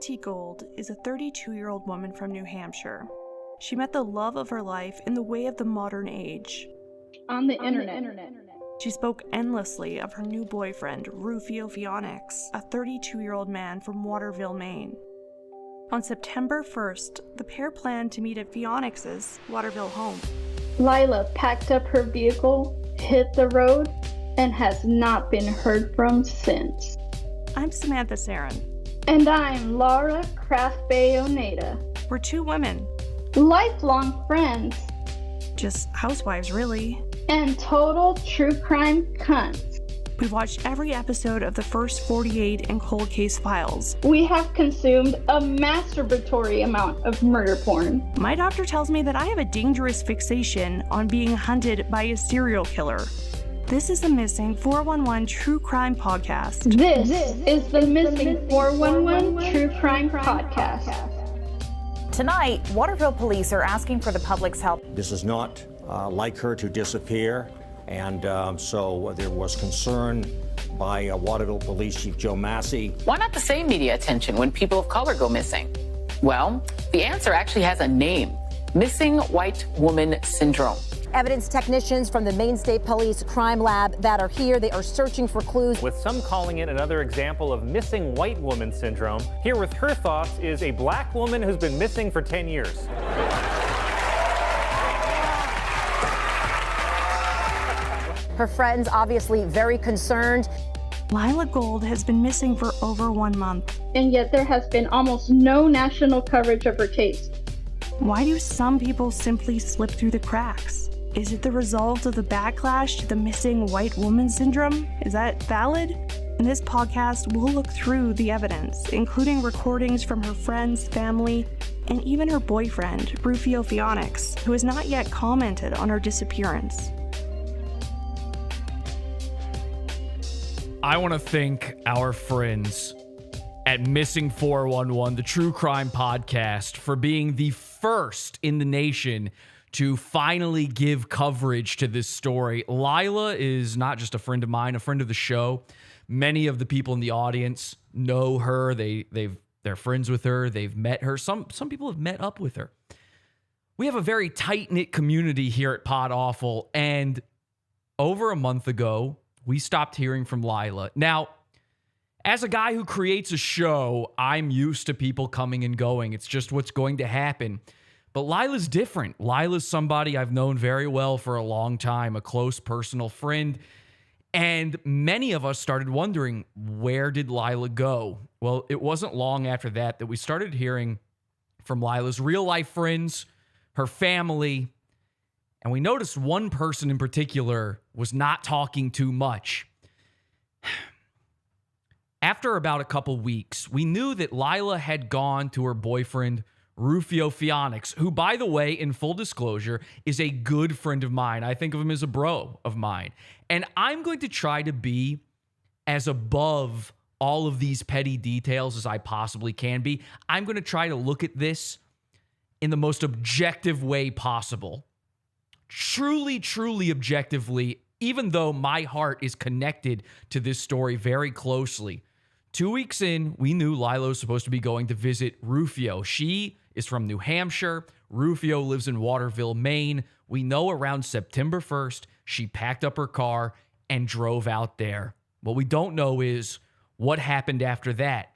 T. Gold is a 32-year-old woman from New Hampshire. She met the love of her life in the way of the modern age. On the internet. She spoke endlessly of her new boyfriend, Rufio Phoenix, a 32-year-old man from Waterville, Maine. On September 1st, the pair planned to meet at Phoenix's Waterville home. Lila packed up her vehicle, hit the road, and has not been heard from since. I'm Samantha Sarin. And I'm Laura Craft-Bay-Oneda. We're two women. Lifelong friends. Just housewives, really. And total true crime cunts. We've watched every episode of the first 48 in Cold Case Files. We have consumed a masturbatory amount of murder porn. My doctor tells me that I have a dangerous fixation on being hunted by a serial killer. This is the Missing 411 True Crime Podcast. This is the Missing 411 True Crime Podcast. Tonight, Waterville police are asking for the public's help. This is not like her to disappear, and so there was concern by Waterville Police Chief Joe Massey. Why not the same media attention when people of color go missing? Well, the answer actually has a name: Missing White Woman Syndrome. Evidence technicians from the Maine State Police Crime Lab that are here, they are searching for clues. With some calling it another example of missing white woman syndrome, here with her thoughts is a black woman who's been missing for 10 years. Her friends obviously very concerned. Lila Gold has been missing for over 1 month. And yet there has been almost no national coverage of her case. Why do some people simply slip through the cracks? Is it the result of the backlash to the missing white woman syndrome? Is that valid? In this podcast, we'll look through the evidence, including recordings from her friends, family, and even her boyfriend, Rufio Phoenix, who has not yet commented on her disappearance. I want to thank our friends at Missing 411, the True Crime Podcast, for being the first in the nation to finally give coverage to this story. Lila is not just a friend of mine, a friend of the show. Many of the people in the audience know her. They're friends with her. They've met her. Some people have met up with her. We have a very tight-knit community here at Pod Awful, and over a month ago, we stopped hearing from Lila. Now, as a guy who creates a show, I'm used to people coming and going. It's just what's going to happen. But Lila's different. Lila's somebody I've known very well for a long time, a close personal friend. And many of us started wondering, where did Lila go? Well, it wasn't long after that we started hearing from Lila's real-life friends, her family, and we noticed one person in particular was not talking too much. After about a couple weeks, we knew that Lila had gone to her boyfriend, Rufio Phoenix, who, by the way, in full disclosure, is a good friend of mine. I think of him as a bro of mine. And I'm going to try to be as above all of these petty details as I possibly can be. I'm going to try to look at this in the most objective way possible. Truly, truly objectively, even though my heart is connected to this story very closely. 2 weeks in, we knew Lila was supposed to be going to visit Rufio. She is from New Hampshire. Rufio lives in Waterville, Maine. We know around September 1st, she packed up her car and drove out there. What we don't know is what happened after that.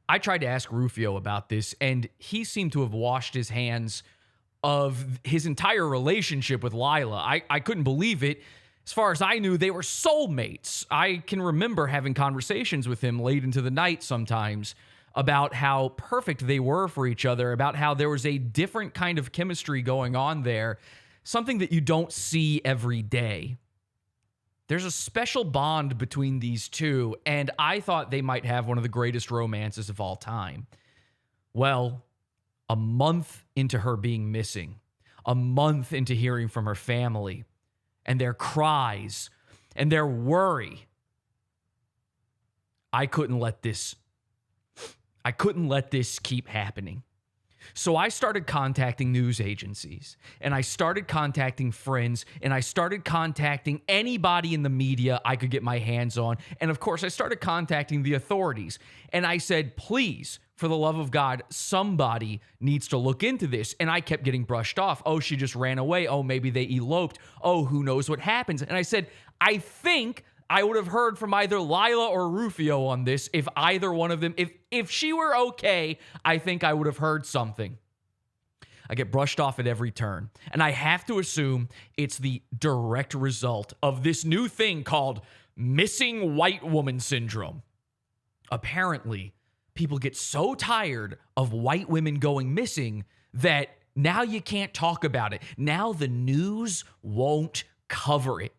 I tried to ask Rufio about this, and he seemed to have washed his hands of his entire relationship with Lila. I couldn't believe it. As far as I knew, they were soulmates. I can remember having conversations with him late into the night sometimes about how perfect they were for each other, about how there was a different kind of chemistry going on there, something that you don't see every day. There's a special bond between these two, and I thought they might have one of the greatest romances of all time. Well, a month into her being missing, a month into hearing from her family, and their cries and their worry, I couldn't let this keep happening. So I started contacting news agencies, and I started contacting friends, and I started contacting anybody in the media I could get my hands on. And of course, I started contacting the authorities. And I said, please, for the love of God, somebody needs to look into this. And I kept getting brushed off. Oh, she just ran away. Oh, maybe they eloped. Oh, who knows what happens? And I said, I think I would have heard from either Lila or Rufio on this if either one of them, if she were okay, I think I would have heard something. I get brushed off at every turn. And I have to assume it's the direct result of this new thing called missing white woman syndrome. Apparently, people get so tired of white women going missing that now you can't talk about it. Now the news won't cover it.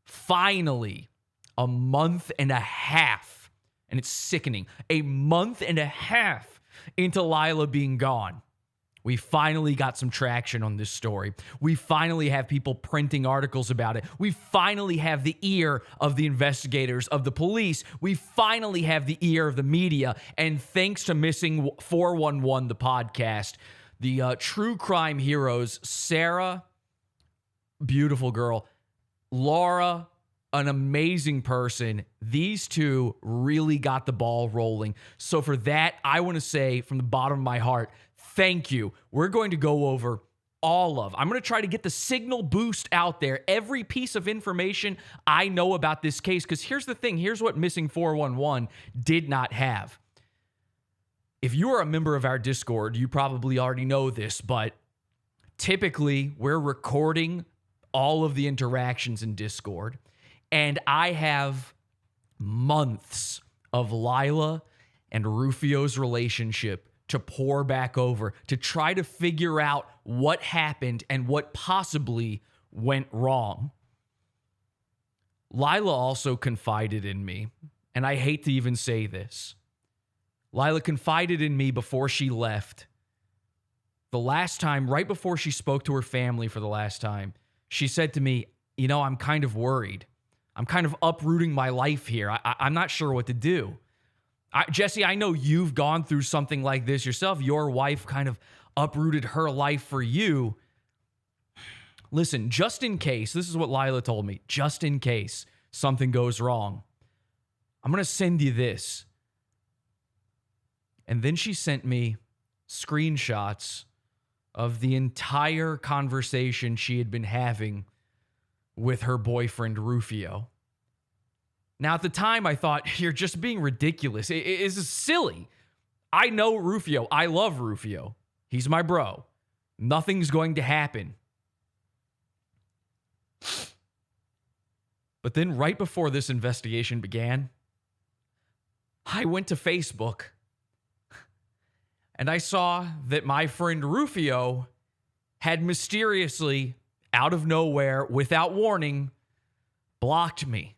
Finally, a month and a half, and it's sickening, a month and a half into Lila being gone, we finally got some traction on this story. We finally have people printing articles about it. We finally have the ear of the investigators, of the police. We finally have the ear of the media. And thanks to Missing 411, the podcast, the true crime heroes, Sarah, beautiful girl, Laura, an amazing person. These two really got the ball rolling. So for that, I want to say from the bottom of my heart, thank you. We're going to go over I'm going to try to get the signal boost out there, every piece of information I know about this case. Because here's the thing. Here's what Missing 411 did not have. If you are a member of our Discord, you probably already know this, but typically we're recording all of the interactions in Discord, and I have months of Lila and Rufio's relationship to pour back over to try to figure out what happened and what possibly went wrong. Lila also confided in me, and I hate to even say this. Lila confided in me before she left. The last time, right before she spoke to her family for the last time, she said to me, you know, I'm kind of worried. I'm kind of uprooting my life here. I'm not sure what to do. Jesse, I know you've gone through something like this yourself. Your wife kind of uprooted her life for you. Listen, just in case, this is what Lila told me, just in case something goes wrong, I'm going to send you this. And then she sent me screenshots of the entire conversation she had been having with her boyfriend, Rufio. Now, at the time, I thought, you're just being ridiculous. It is silly. I know Rufio. I love Rufio. He's my bro. Nothing's going to happen. But then right before this investigation began, I went to Facebook and I saw that my friend Rufio had mysteriously, out of nowhere, without warning, blocked me.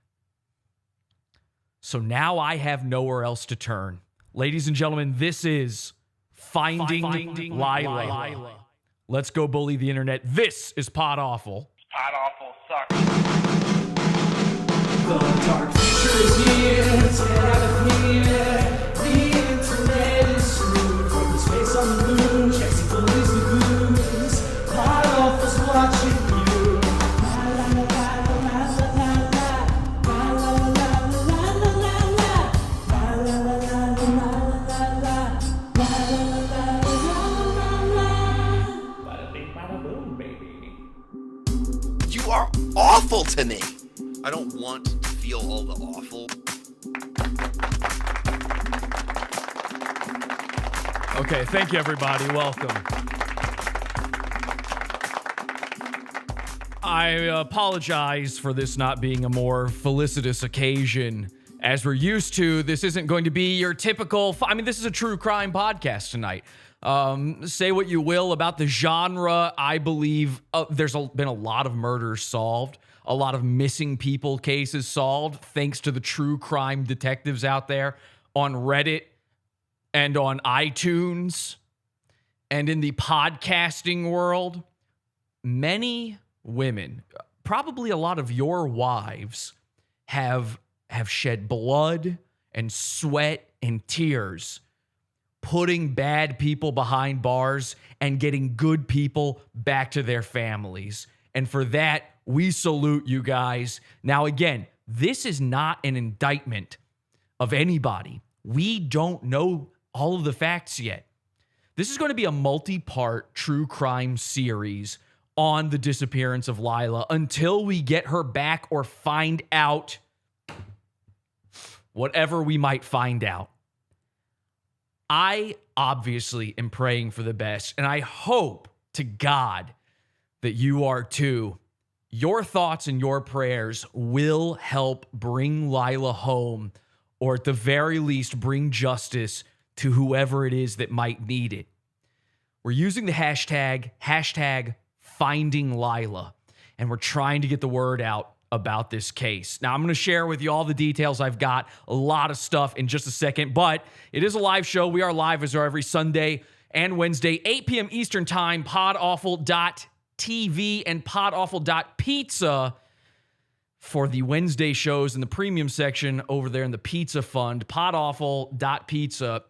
So now I have nowhere else to turn. Ladies and gentlemen, this is Finding Lila. Let's go bully the internet. This is Pod Awful. Pod Awful sucks. The dark future is here, it's out of here. The internet is screwed from the space on the moon. Jesse bullies the goons. Pod Awful's watching you. You are awful to me. I don't want to feel all the awful. Okay, thank you, everybody. Welcome. I apologize for this not being a more felicitous occasion. As we're used to, this isn't going to be your typical... this is a true crime podcast tonight. Say what you will about the genre. I believe there's been a lot of murders solved, a lot of missing people cases solved, thanks to the true crime detectives out there on Reddit and on iTunes and in the podcasting world. Many women, probably a lot of your wives, have shed blood and sweat and tears putting bad people behind bars and getting good people back to their families. And for that, we salute you guys. Now, again, this is not an indictment of anybody. We don't know all of the facts yet. This is going to be a multi-part true crime series on the disappearance of Lila until we get her back or find out whatever we might find out. I obviously am praying for the best, and I hope to God that you are too. Your thoughts and your prayers will help bring Lila home, or at the very least, bring justice to whoever it is that might need it. We're using the hashtag Finding Lila, and we're trying to get the word out about this case. Now, I'm going to share with you all the details I've got, a lot of stuff in just a second, but it is a live show. We are live as are every Sunday and Wednesday, 8 p.m. Eastern Time, podawful.tv and podawful.pizza for the Wednesday shows in the premium section over there in the Pizza Fund, podawful.pizza.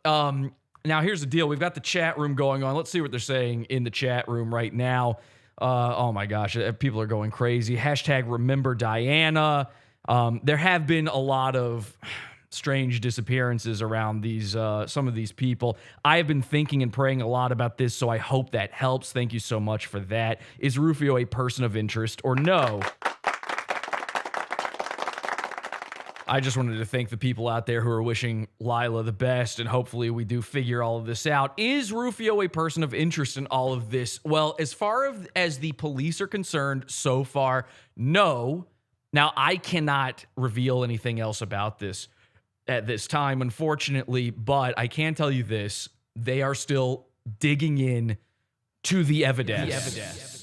Now, here's the deal. We've got the chat room going on. Let's see what they're saying in the chat room right now. Oh my gosh, people are going crazy. Hashtag remember Diana. There have been a lot of strange disappearances around these some of these people. I have been thinking and praying a lot about this, so I hope that helps. Thank you so much for that. Is Rufio a person of interest or no? I just wanted to thank the people out there who are wishing Lila the best, and hopefully we do figure all of this out. Is Rufio a person of interest in all of this? Well, as far as the police are concerned so far, no. Now, I cannot reveal anything else about this at this time, unfortunately, but I can tell you this. They are still digging in to the evidence.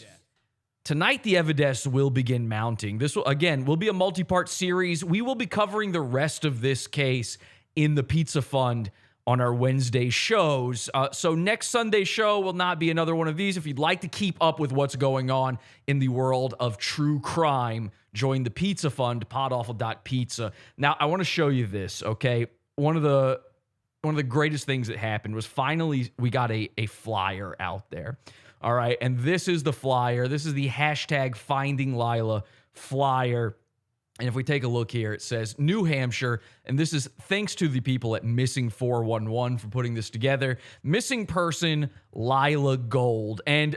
Tonight, the evidence will begin mounting. This will, again, will be a multi-part series. We will be covering the rest of this case in the Pizza Fund on our Wednesday shows. So next Sunday's show will not be another one of these. If you'd like to keep up with what's going on in the world of true crime, join the Pizza Fund, podawful.pizza. Now, I want to show you this, okay? One of the greatest things that happened was finally we got a flyer out there. All right, and this is the flyer. This is the hashtag Finding Lila flyer. And if we take a look here, it says New Hampshire, and this is thanks to the people at Missing 411 for putting this together. Missing person, Lila Gold. And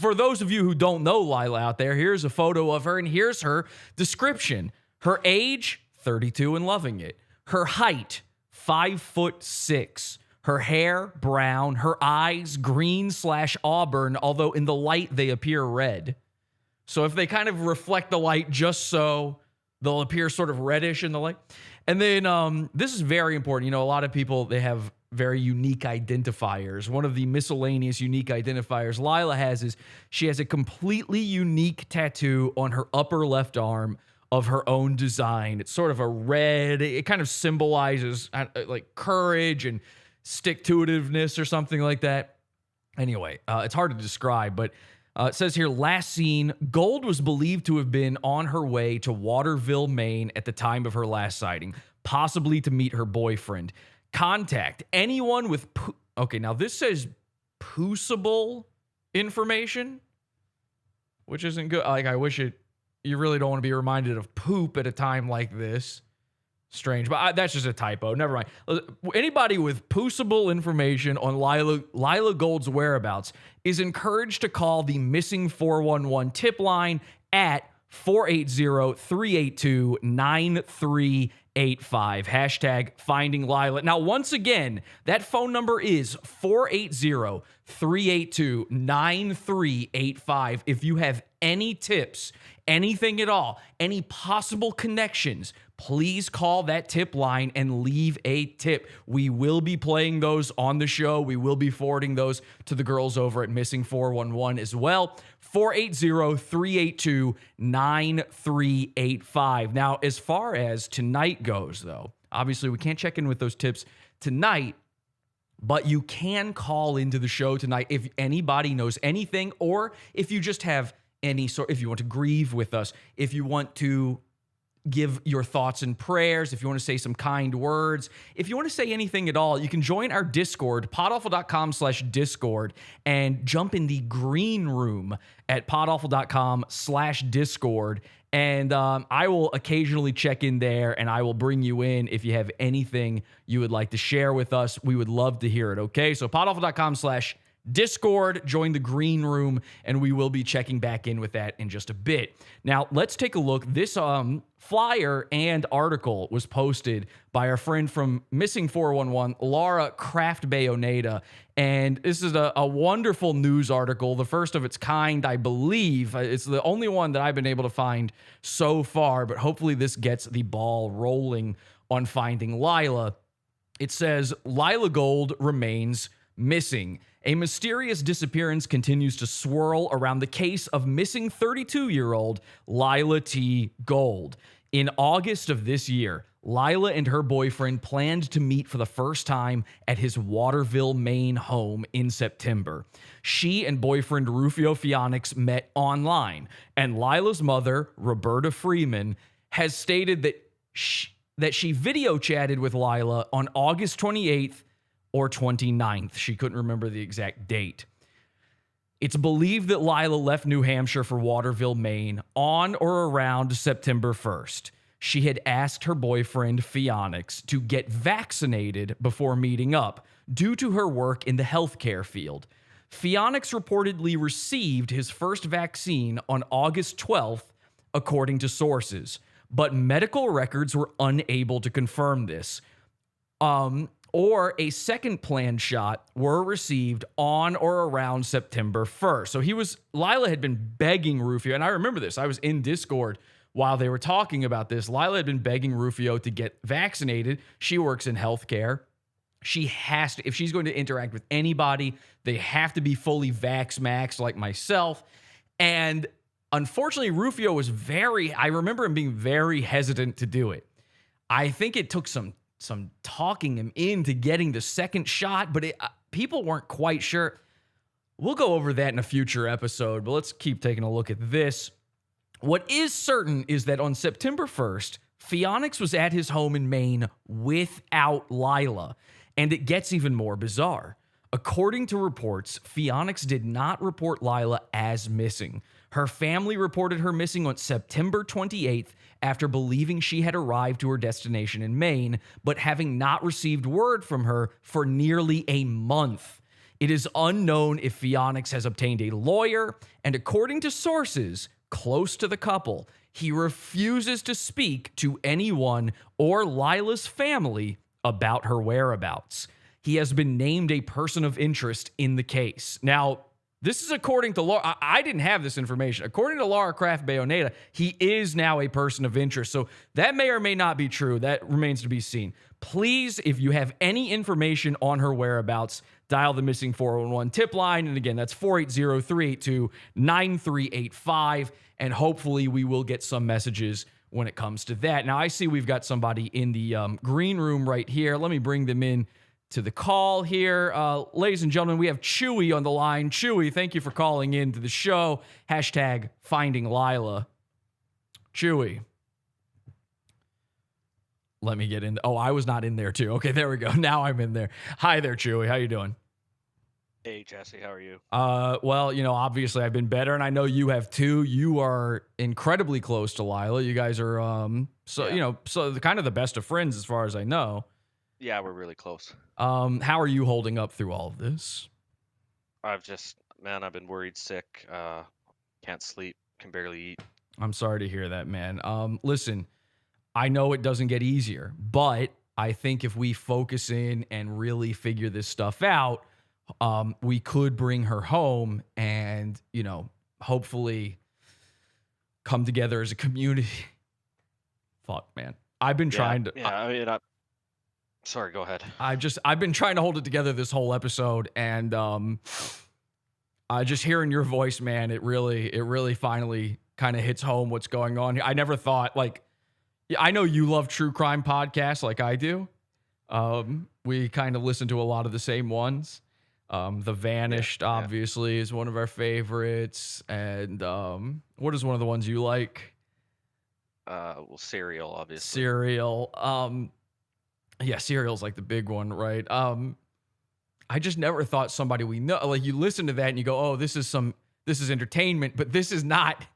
for those of you who don't know Lila out there, here's a photo of her, and here's her description. Her age, 32 and loving it. Her height, 5'6". Her hair, brown. Her eyes, green/auburn, although in the light they appear red. So if they kind of reflect the light just so, they'll appear sort of reddish in the light. And then this is very important. You know, a lot of people, they have very unique identifiers. One of the miscellaneous unique identifiers Lila has is she has a completely unique tattoo on her upper left arm of her own design. It's sort of a red. It kind of symbolizes like courage and stick-to-itiveness or something like that. Anyway, it's hard to describe, but it says here, last seen, Gold was believed to have been on her way to Waterville, Maine at the time of her last sighting, possibly to meet her boyfriend. Contact anyone with... Okay, now this says poosable information, which isn't good. Like, I wish it... You really don't want to be reminded of poop at a time like this. Strange, but that's just a typo. Never mind. Anybody with poosable information on Lila Gold's whereabouts is encouraged to call the Missing 411 tip line at 480-382-9385. Hashtag Finding Lila. Now, once again, that phone number is 480-382-9385. If you have any tips, anything at all, any possible connections, please call that tip line and leave a tip. We will be playing those on the show. We will be forwarding those to the girls over at Missing 411 as well. 480-382-9385. Now, as far as tonight goes, though, obviously we can't check in with those tips tonight, but you can call into the show tonight if anybody knows anything, or if you just have any sort, if you want to grieve with us, if you want to give your thoughts and prayers, if you want to say some kind words, if you want to say anything at all, you can join our Discord, podawful.com/Discord, and jump in the green room at podawful.com/Discord. And I will occasionally check in there, and I will bring you in if you have anything you would like to share with us. We would love to hear it, okay? So podawful.com/Discord, join the green room, and we will be checking back in with that in just a bit. Now, let's take a look. This flyer and article was posted by our friend from Missing 411, Laura Kraft Bayoneta, and this is a wonderful news article, the first of its kind, I believe. It's the only one that I've been able to find so far, but hopefully this gets the ball rolling on finding Lila. It says, Lila Gold remains missing. A mysterious disappearance continues to swirl around the case of missing 32-year-old Lila T. Gold. In August of this year, Lila and her boyfriend planned to meet for the first time at his Waterville, Maine home in September. She and boyfriend Rufio Phoenix met online, and Lila's mother, Roberta Freeman, has stated that she video chatted with Lila on August 28th or 29th. She couldn't remember the exact date. It's believed that Lila left New Hampshire for Waterville, Maine on or around September 1st. She had asked her boyfriend, Phoenix, to get vaccinated before meeting up due to her work in the healthcare field. Phoenix reportedly received his first vaccine on August 12th, according to sources, but medical records were unable to confirm this. Or a second planned shot were received on or around September 1st. So Lila had been begging Rufio, and I remember this, I was in Discord while they were talking about this. Lila had been begging Rufio to get vaccinated. She works in healthcare. She has to, if she's going to interact with anybody, they have to be fully vax-maxed like myself. And unfortunately, Rufio was I remember him being very hesitant to do it. I think it took some talking him into getting the second shot, but people weren't quite sure. We'll go over that in a future episode, but let's keep taking a look at this. What is certain is that on September 1st, Phoenix was at his home in Maine without Lila, and it gets even more bizarre. According to reports, Phoenix did not report Lila as missing. Her family reported her missing on September 28th after believing she had arrived to her destination in Maine, but having not received word from her for nearly a month. It is unknown if Phoenix has obtained a lawyer, and according to sources close to the couple, he refuses to speak to anyone or Lila's family about her whereabouts. He has been named a person of interest in the case. Now, this is according to Laura. I didn't have this information. According to Laura Kraft Bayoneta, he is now a person of interest. So that may or may not be true. That remains to be seen. Please, if you have any information on her whereabouts, dial the Missing 411 tip line. And again, that's 480-382-9385. And hopefully we will get some messages when it comes to that. Now, I see we've got somebody in the green room right here. Let me bring them in to the call here. Ladies and gentlemen, we have Chewy on the line. Chewy, thank you for calling in to the show. Hashtag finding Lila. Chewy. Let me get in. Oh, I was not in there too. Okay, there we go. Now I'm in there. Hi there, Chewy. How you doing? Hey, Jesse. How are you? Well, obviously I've been better, and I know you have too. You are incredibly close to Lila. You guys are, so kind of the best of friends as far as I know. Yeah, we're really close. How are you holding up through all of this? I've been worried sick. Can't sleep, can barely eat. I'm sorry to hear that, man. Listen, I know it doesn't get easier, but I think if we focus in and really figure this stuff out, we could bring her home and, hopefully come together as a community. Fuck, man. I've been trying to... Sorry, go ahead. I've been trying to hold it together this whole episode, and just hearing your voice, man, it really finally kind of hits home what's going on here. I never thought, I know you love true crime podcasts like I do. We kind of listen to a lot of the same ones. The Vanished, obviously, is one of our favorites. And what is one of the ones you like? Well, cereal, obviously. Cereal. Yeah, cereal's like the big one, right? I just never thought somebody we know, like you listen to that and you go, oh, this is entertainment, but this is not,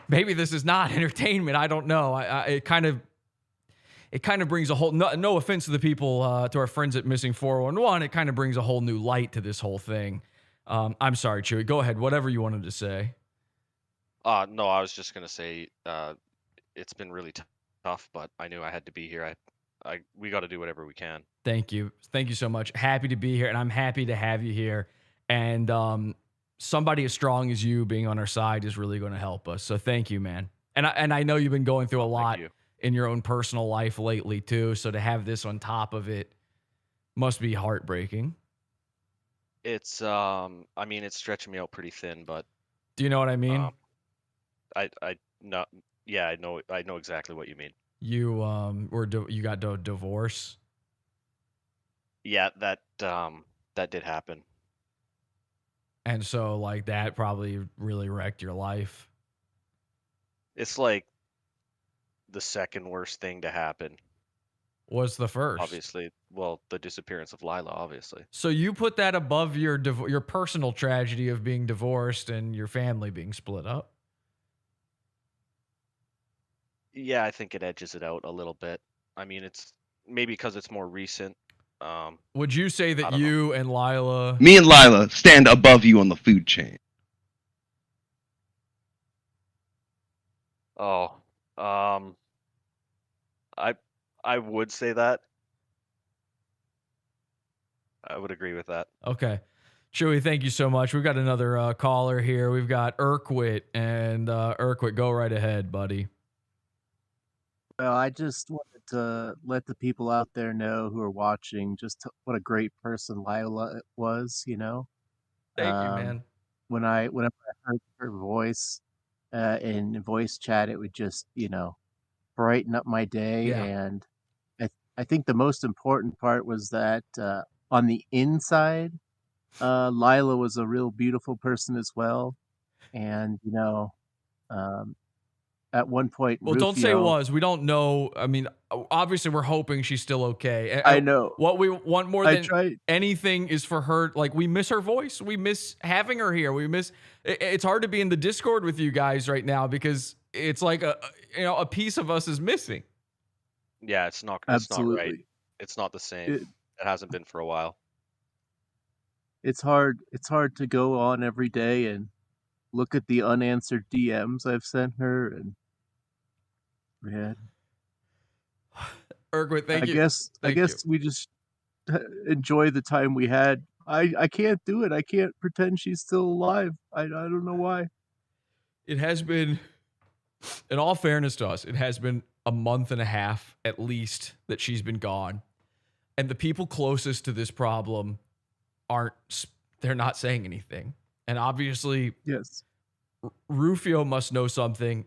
maybe this is not entertainment. I don't know. It kind of brings a whole, no offense to the people, to our friends at Missing 411, it kind of brings a whole new light to this whole thing. I'm sorry, Chewy, go ahead. Whatever you wanted to say. No, I was just gonna say, it's been really tough, but I knew I had to be here. We got to do whatever we can. Thank you so much. Happy to be here, and I'm happy to have you here. And somebody as strong as you being on our side is really going to help us. So thank you, man. And I know you've been going through a lot in your own personal life lately too. So to have this on top of it must be heartbreaking. It's I mean, it's stretching me out pretty thin, but do you know what I mean? I know exactly what you mean. You you got a divorce? Yeah, that did happen. And so like that probably really wrecked your life. It's like the second worst thing to happen. What's the first? Obviously, well, the disappearance of Lila, obviously. So you put that above your personal tragedy of being divorced and your family being split up? Yeah, I think it edges it out a little bit. I mean, it's maybe because it's more recent. Would you say that you and Lila... Me and Lila stand above you on the food chain. Oh, I would say that. I would agree with that. Okay. Chewy, thank you so much. We've got another caller here. We've got Urquit, and Urquit, go right ahead, buddy. Well, I just wanted to let the people out there know who are watching just what a great person Lila was, you know? Thank you, man. Whenever I heard her voice in voice chat, it would just, brighten up my day. Yeah. And I think the most important part was that on the inside, Lila was a real beautiful person as well. And, at one point, well, don't say it was. We don't know. I mean, obviously, we're hoping she's still okay. I know. What we want more than anything is for her. Like, we miss her voice. We miss having her here. We miss. It's hard to be in the Discord with you guys right now because it's like a piece of us is missing. Yeah, it's not right. It's not the same. It hasn't been for a while. It's hard. It's hard to go on every day and look at the unanswered DMs I've sent her and. Man. Urquit, thank you. I guess we just enjoy the time we had. I can't do it. I can't pretend she's still alive. I don't know why. It has been, in all fairness to us, it has been a month and a half at least that she's been gone. And the people closest to this problem they're not saying anything. And obviously, yes, Rufio must know something.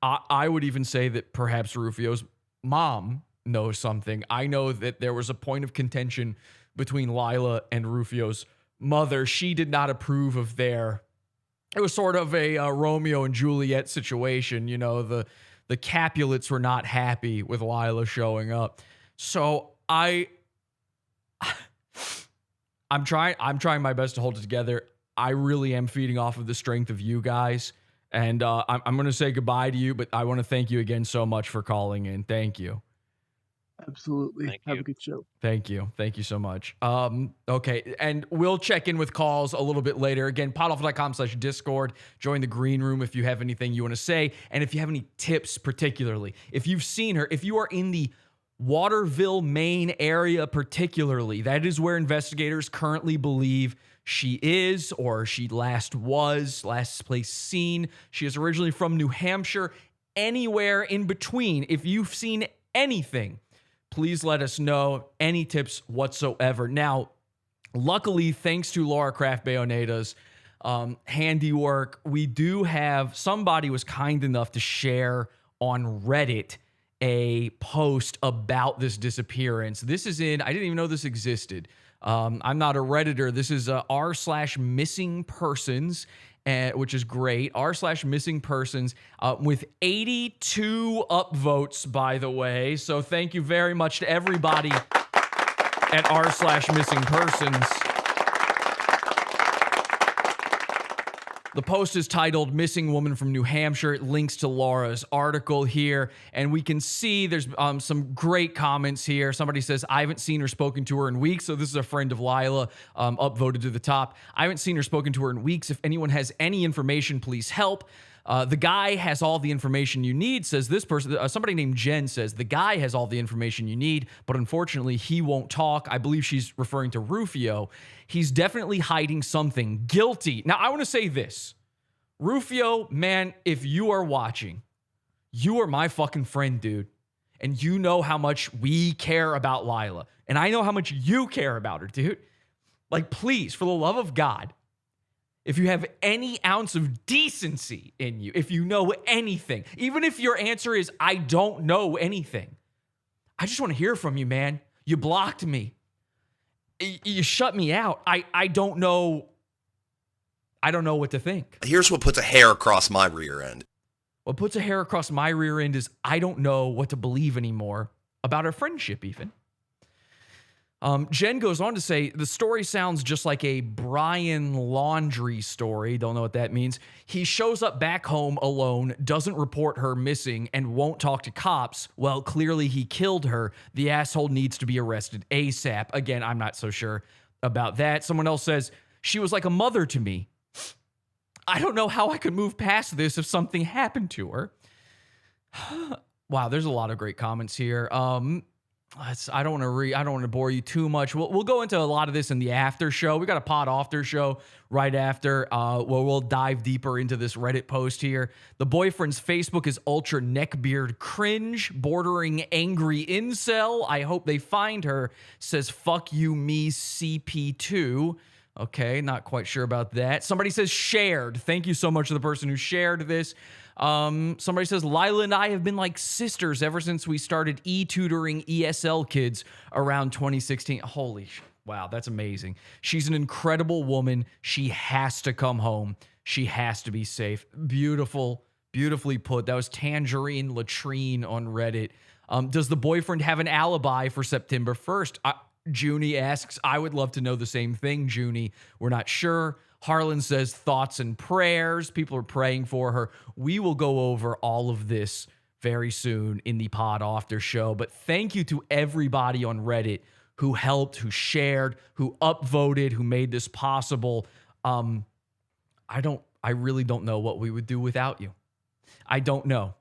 I would even say that perhaps Rufio's mom knows something. I know that there was a point of contention between Lila and Rufio's mother. She did not approve of it was sort of a Romeo and Juliet situation. The Capulets were not happy with Lila showing up. So I'm trying my best to hold it together. I really am feeding off of the strength of you guys. And I'm going to say goodbye to you, but I want to thank you again so much for calling in. Thank you. Absolutely. Have a good show. Thank you. Thank you so much. Okay. And we'll check in with calls a little bit later. Again, podawful.com/Discord. Join the green room if you have anything you want to say. And if you have any tips, particularly, if you've seen her, if you are in the Waterville, Maine area, particularly, that is where investigators currently believe she is, or she last place seen. She is originally from New Hampshire. Anywhere in between, if you've seen anything, please let us know. Any tips whatsoever. Now, luckily, thanks to Laura Craft Bayoneta's handiwork, we do have somebody was kind enough to share on Reddit a post about this disappearance. This is I didn't even know this existed. I'm not a Redditor. This is r/missing persons. which is great. r/missing persons with 82 upvotes, by the way. So thank you very much to everybody at r/missing persons. The post is titled Missing Woman from New Hampshire. It links to Laura's article here, and we can see there's some great comments here. Somebody says, I haven't seen or spoken to her in weeks. So this is a friend of Lila, upvoted to the top. I haven't seen or spoken to her in weeks. If anyone has any information, please help. The guy has all the information you need, says this person. Somebody named Jen says, the guy has all the information you need, but unfortunately he won't talk. I believe she's referring to Rufio. He's definitely hiding something. Guilty. Now, I want to say this. Rufio, man, if you are watching, you are my fucking friend, dude. And you know how much we care about Lila. And I know how much you care about her, dude. Like, please, for the love of God, if you have any ounce of decency in you, if you know anything, even if your answer is, I don't know anything, I just want to hear from you, man. You blocked me. You shut me out. I don't know. I don't know what to think. Here's what puts a hair across my rear end. What puts a hair across my rear end is I don't know what to believe anymore about our friendship even. Jen goes on to say, the story sounds just like a Brian Laundrie story. Don't know what that means. He shows up back home alone, doesn't report her missing, and won't talk to cops. Well, clearly he killed her. The asshole needs to be arrested ASAP. Again, I'm not so sure about that. Someone else says, she was like a mother to me. I don't know how I could move past this if something happened to her. Wow, there's a lot of great comments here. I don't want to bore you too much. We'll go into a lot of this in the after show. We got a pod after show right after where we'll dive deeper into this Reddit post here. The boyfriend's Facebook is ultra neckbeard cringe, bordering angry incel. I hope they find her. Says fuck you me CP2. Okay, not quite sure about that. Somebody says shared. Thank you so much to the person who shared this. Somebody says, Lila and I have been like sisters ever since we started e-tutoring ESL kids around 2016. Holy shit. Wow, that's amazing. She's an incredible woman. She has to come home. She has to be safe. Beautiful, beautifully put. That was Tangerine Latrine on Reddit. Does the boyfriend have an alibi for September 1st? Junie asks, I would love to know the same thing, Junie. We're not sure. Harlan says thoughts and prayers. People are praying for her. We will go over all of this very soon in the pod after show. But thank you to everybody on Reddit who helped, who shared, who upvoted, who made this possible. I really don't know what we would do without you. I don't know.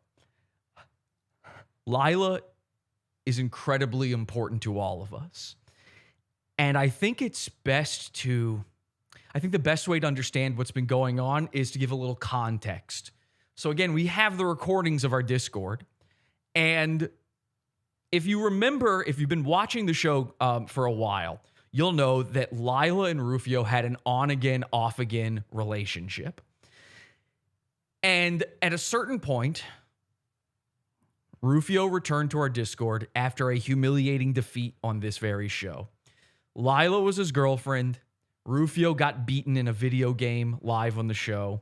Lila is incredibly important to all of us. And I think the best way to understand what's been going on is to give a little context. So again, we have the recordings of our Discord. And if you remember, if you've been watching the show for a while, you'll know that Lila and Rufio had an on-again, off-again relationship. And at a certain point, Rufio returned to our Discord after a humiliating defeat on this very show. Lila was his girlfriend. Rufio got beaten in a video game live on the show.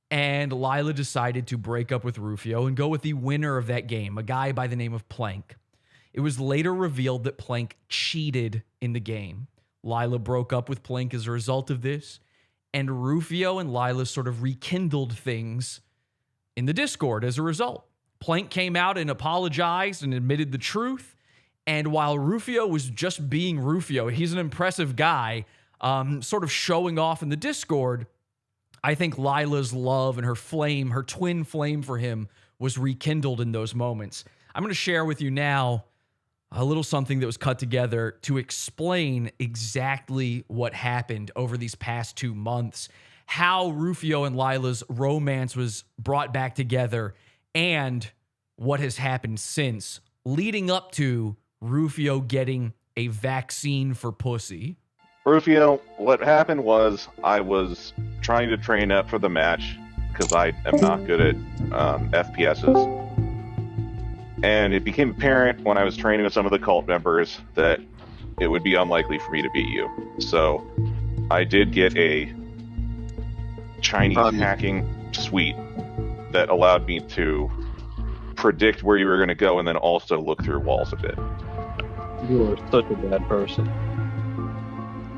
And Lila decided to break up with Rufio and go with the winner of that game, a guy by the name of Plank. It was later revealed that Plank cheated in the game. Lila broke up with Plank as a result of this. And Rufio and Lila sort of rekindled things in the Discord as a result. Plank came out and apologized and admitted the truth. And while Rufio was just being Rufio, he's an impressive guy, sort of showing off in the Discord, I think Lila's love and her flame, her twin flame for him, was rekindled in those moments. I'm going to share with you now a little something that was cut together to explain exactly what happened over these past 2 months, how Rufio and Lila's romance was brought back together, and what has happened since, leading up to Rufio getting a vaccine for pussy. Rufio, what happened was I was trying to train up for the match because I am not good at FPSs. And it became apparent when I was training with some of the cult members that it would be unlikely for me to beat you. So I did get a Chinese hacking suite that allowed me to predict where you were going to go and then also look through walls a bit. You are such a bad person.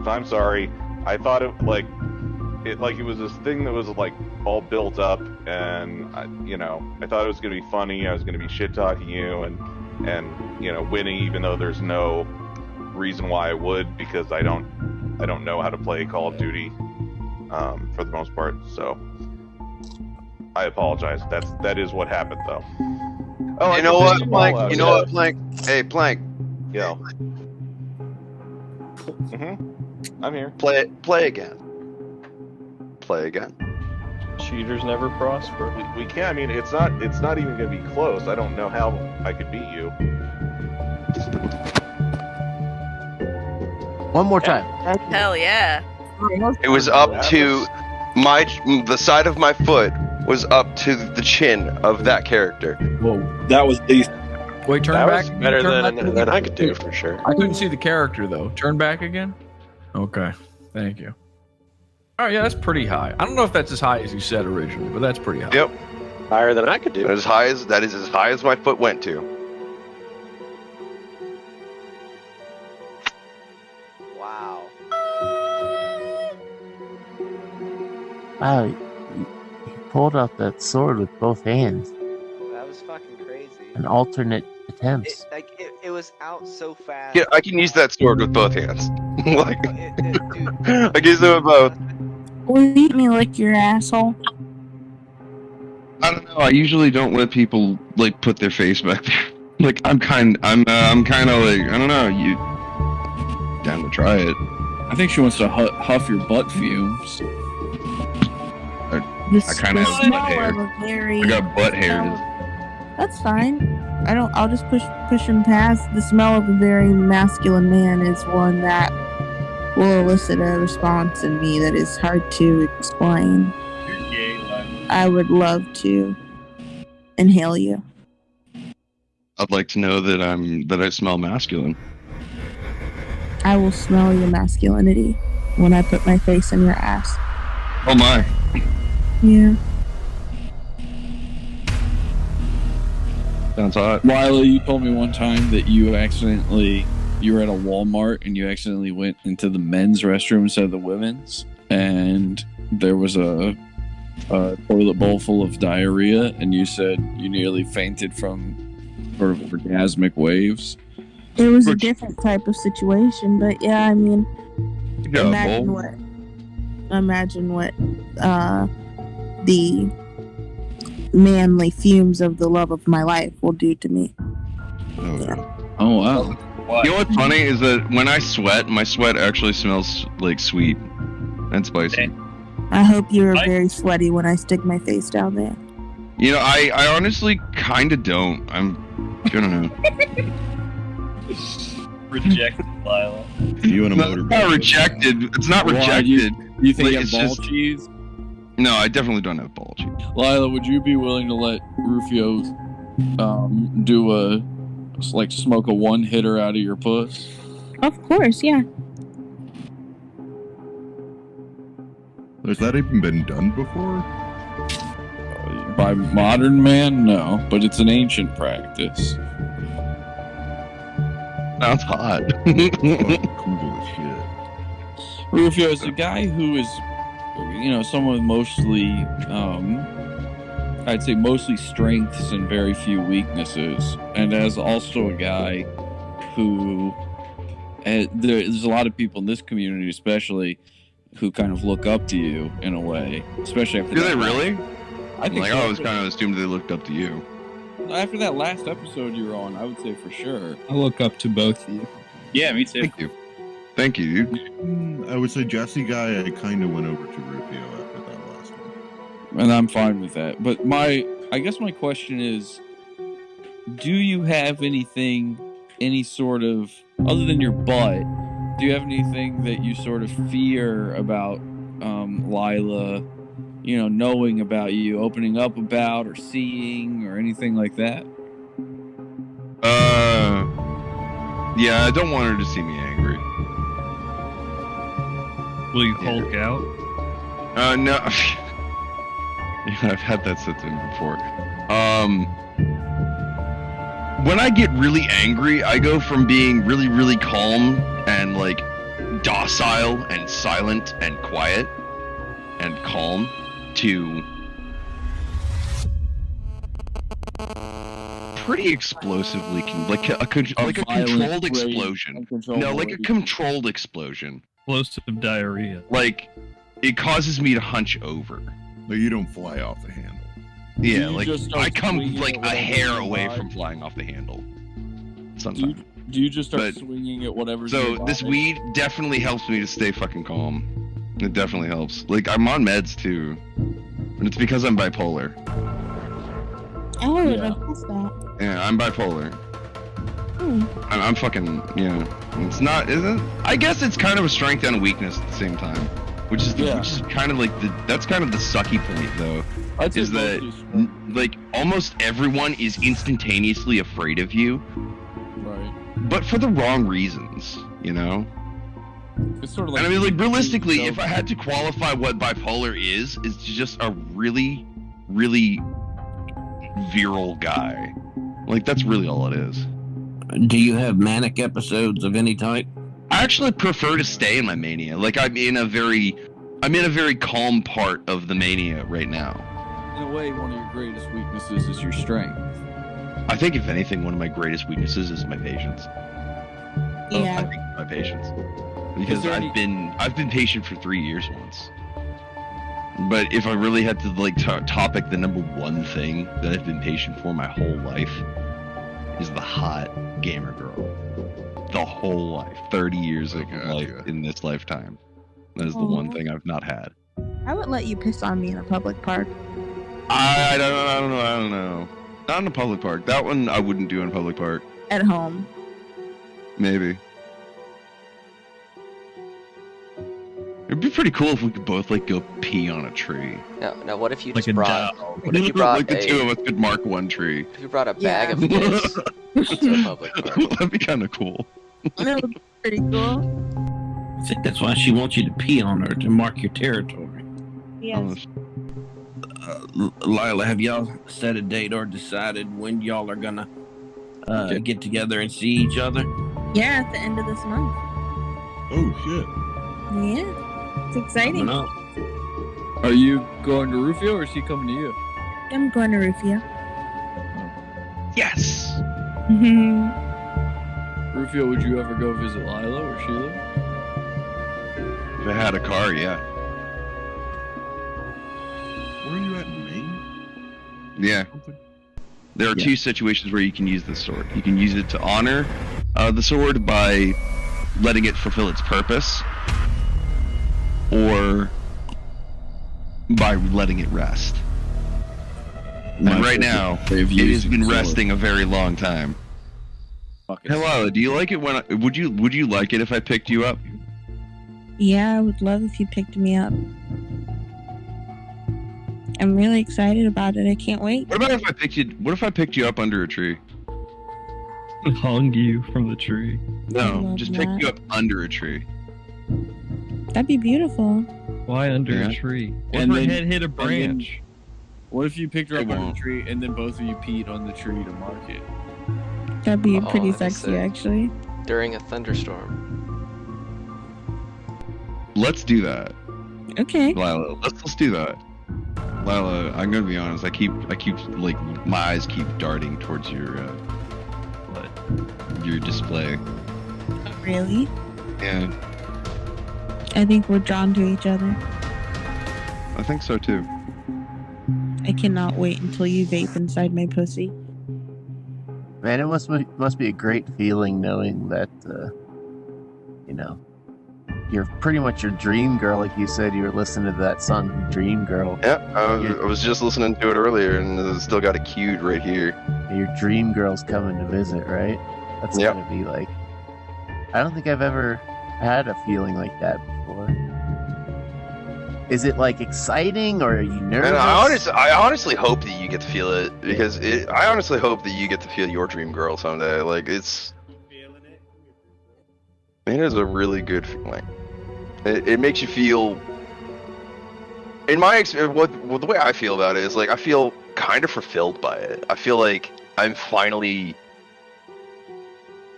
I'm sorry. I thought it was this thing that was like all built up, and I thought it was going to be funny. I was going to be shit talking you and winning, even though there's no reason why I would, because I don't know how to play Call of Duty for the most part. So I apologize. That is what happened, though. Oh, you know what, Plank? You know what, Plank? Hey, Plank. Yo. I'm here. Play again. Play again. Cheaters never prosper. We can't. I mean, it's not even going to be close. I don't know how I could beat you. One more time. Hell yeah. It was up to the side of my foot was up to the chin of that character. Well, that was decent. Wait, turn that back. Was better turn than back I could do for sure. I couldn't see the character though. Turn back again. Okay, thank you. Oh yeah, that's pretty high. I don't know if that's as high as you said originally, but that's pretty high. Yep. Higher than I could do. That is as high as my foot went to. Wow. Wow, you pulled out that sword with both hands. That was fucking crazy. An alternate attempts. It was out so fast. Yeah, I can use that sword with both hands. Like, I can use them with both. Will you let me lick your asshole? I don't know. I usually don't let people like put their face back there. Like I'm kind of like, I don't know. You down to try it? I think she wants to huff your butt fumes. I kind of have butt hair. I got butt hair. That's fine. I'll just push him past. The smell of a very masculine man is one that will elicit a response in me that is hard to explain. You're gay, Lila. I would love to inhale you. I'd like to know that I smell masculine. I will smell your masculinity when I put my face in your ass. Oh my. Yeah. Sounds hot. Lila, you told me one time that you were at a Walmart and you accidentally went into the men's restroom instead of the women's, and there was a toilet bowl full of diarrhea, and you said you nearly fainted from sort of orgasmic waves. It was a different type of situation, but yeah, I mean, imagine what the manly fumes of the love of my life will do to me. Oh wow. You know what's funny is that when I sweat, my sweat actually smells like sweet and spicy. I hope you're very sweaty when I stick my face down there. You know, I honestly kind of don't. I don't know. Rejected, Lila. You and a motor? Not rejected. It's not rejected. You think like, you have ball just cheese? No, I definitely don't have ball cheese. Lila, would you be willing to let Rufio smoke a one-hitter out of your puss? Of course, yeah. Has that even been done before? By modern man, no, but it's an ancient practice. Sounds hot. Cool as shit. Rufio is a guy who is, someone with mostly, I'd say mostly strengths and very few weaknesses, and as also a guy who, there's a lot of people in this community, especially, who kind of look up to you in a way, especially after. Do they really? I think I always kind of assumed they looked up to you. After that last episode you were on, I would say for sure. I look up to both of you. Yeah, me too. Thank you, dude. I would say Jesse guy, I kind of went over to Rufio after that last one. And I'm fine with that. But I guess my question is, do you have any sort of, other than your butt, do you have anything that you sort of fear about Lila, knowing about you, opening up about, or seeing, or anything like that? Yeah, I don't want her to see me angry. Will you Hulk out? No. I've had that symptom before. When I get really angry, I go from being really, really calm and like docile and silent and quiet and calm to pretty explosively, like a controlled explosion. No, like a controlled explosion. Explosive diarrhea. Like it causes me to hunch over. But you don't fly off the handle. Yeah, like I come like a hair away from flying off the handle. Sometimes. Do you just start swinging at whatever? So this weed definitely helps me to stay fucking calm. It definitely helps. Like I'm on meds too, and it's because I'm bipolar. Oh, I missed that. Yeah, I'm bipolar. Hmm. I'm fucking It's not, isn't? I guess it's kind of a strength and a weakness at the same time, which is kind of like that's kind of the sucky point though. Is that like almost everyone is instantaneously afraid of you, right? But for the wrong reasons, you know. It's sort of like, and I mean, like realistically, if I had to qualify what bipolar is just a really, really virile guy. Like that's really all it is. Do you have manic episodes of any type? I actually prefer to stay in my mania. Like I'm in a very calm part of the mania right now. In a way, one of your greatest weaknesses is your strength. I think if anything, one of my greatest weaknesses is my patience. Yeah. I think my patience. Because I've been patient for 3 years once. But if I really had to like topic the number one thing that I've been patient for my whole life is the hot gamer girl. The whole life, 30 years of life in this lifetime. That is the one thing I've not had. I would let you piss on me in a public park. I don't know. Not in a public park. That one I wouldn't do in a public park. At home. Maybe. It'd be pretty cool if we could both like go pee on a tree. Now what if you Like just a brought? dog. What if you brought like the two of us could mark one tree? If you brought a bag of piss to a public park? That'd be kind of cool. That would be pretty cool. I think that's why she wants you to pee on her to mark your territory. Yes. Lila, have y'all set a date or decided when y'all are gonna get together and see each other? Yeah, at the end of this month. Oh shit. Yeah. It's exciting. Are you going to Rufio or is he coming to you? I'm going to Rufio. Yes. Rufio, would you ever go visit Lila or Sheila? If I had a car, yeah. Where are you at in Maine? Yeah. There are two situations where you can use this sword. You can use it to honor the sword by letting it fulfill its purpose, or by letting it rest. And right now, it has been resting a very long time. Hey Lila, do you like it when would you like it if I picked you up? Yeah, I would love if you picked me up. I'm really excited about it. I can't wait. What if I picked you up under a tree? Hung you from the tree. No, just pick you up under a tree. That'd be beautiful. Why under a tree? What if her head hit a branch? What if you picked her up under a tree and then both of you peed on the tree to mark it? That'd be pretty that'd be sexy, sick. actually. During a thunderstorm. Let's do that. Okay. Lila, let's do that. Lila, I'm gonna be honest. I keep like my eyes keep darting towards your display. Really? Yeah, I think we're drawn to each other. I think so too. I cannot wait until you vape inside my pussy. Man, it must be a great feeling knowing that, you're pretty much your dream girl, like you said. You were listening to that song, Dream Girl. Yeah, I was just listening to it earlier, and it's still got it queued right here. Your dream girl's coming to visit, right? That's gonna be like. I don't think I've ever had a feeling like that before. Is it like exciting, or are you nervous? And I honestly hope that you get to feel it, because I honestly hope that you get to feel your dream girl someday. Like it is a really good feeling. It makes you feel in my experience, the way I feel about it is like I feel kind of fulfilled by it. I feel like I'm finally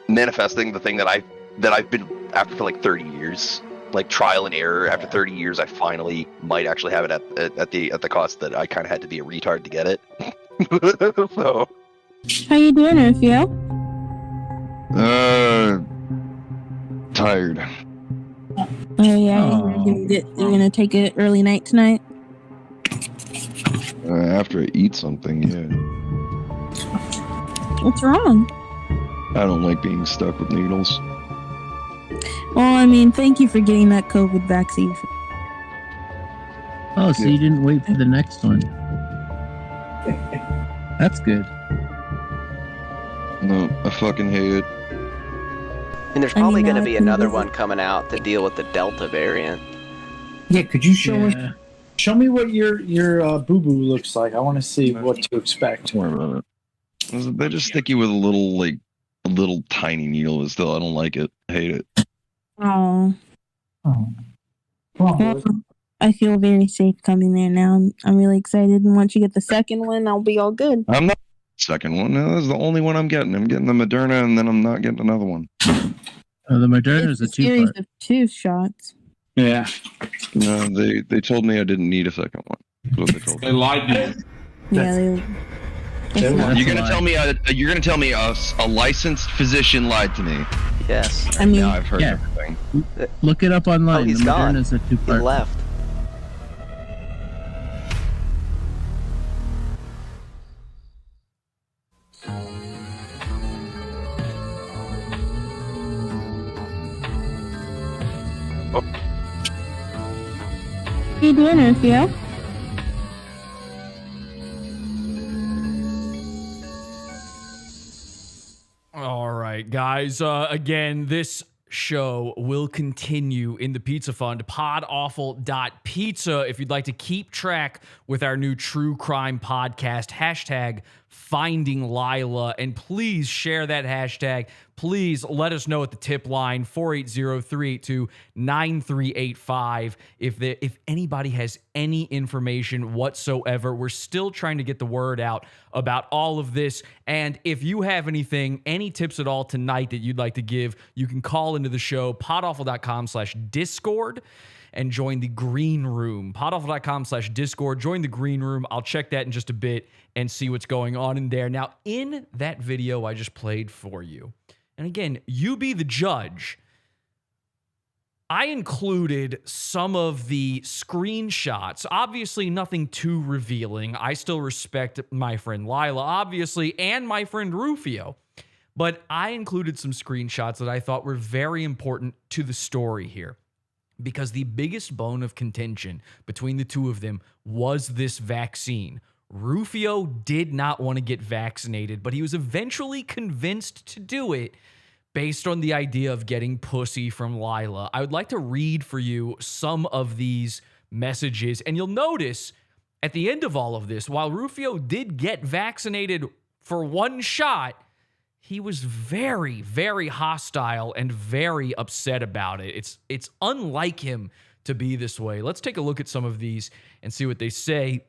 manifesting the thing that I've been after for like 30 years, like trial and error. After 30 years, I finally might actually have it at the cost that I kind of had to be a retard to get it. So, How you doing, Rufio? Tired. Oh yeah, you're gonna take an early night tonight. After I eat something, yeah. What's wrong? I don't like being stuck with needles. Well, I mean, thank you for getting that COVID vaccine. Oh, so you didn't wait for the next one. That's good. No, I fucking hate it. And there's probably going to be another one coming out to deal with the Delta variant. Yeah, could you show me what your boo boo looks like? I want to see what to expect. Don't worry about it. They just stick you with a little tiny needle. Still, I don't like it. I hate it. Oh. Well, I feel very safe coming there now. I'm really excited, and once you get the second one, I'll be all good. I'm not second one. No, this is the only one I'm getting. I'm getting the Moderna, and then I'm not getting another one. The Moderna is a series of 2 shots. Yeah. No, they told me I didn't need a second one. That's what they told me. They lied to you. Yeah, You're gonna tell me a licensed physician lied to me. Yes. I mean, now I've heard everything. Look it up online. Oh, he's the gone. Moderna's a 2-part. He left. How you doing, Rufio? All right, guys. Again, this show will continue in the Pizza Fund, podawful.pizza. If you'd like to keep track with our new true crime podcast, hashtag Finding Lila, and please share that hashtag. Please let us know at the tip line, 480-382-9385. If anybody has any information whatsoever, we're still trying to get the word out about all of this. And if you have anything, any tips at all tonight that you'd like to give, you can call into the show, podawful.com/Discord. And join the green room. Podawful.com/Discord. Join the green room. I'll check that in just a bit and see what's going on in there. Now, in that video I just played for you, and again, you be the judge, I included some of the screenshots. Obviously, nothing too revealing. I still respect my friend Lila, obviously, and my friend Rufio. But I included some screenshots that I thought were very important to the story here. Because the biggest bone of contention between the two of them was this vaccine. Rufio did not want to get vaccinated, but he was eventually convinced to do it based on the idea of getting pussy from Lila. I would like to read for you some of these messages, and you'll notice at the end of all of this, while Rufio did get vaccinated for 1 shot, he was very, very hostile and very upset about it. It's unlike him to be this way. Let's take a look at some of these and see what they say.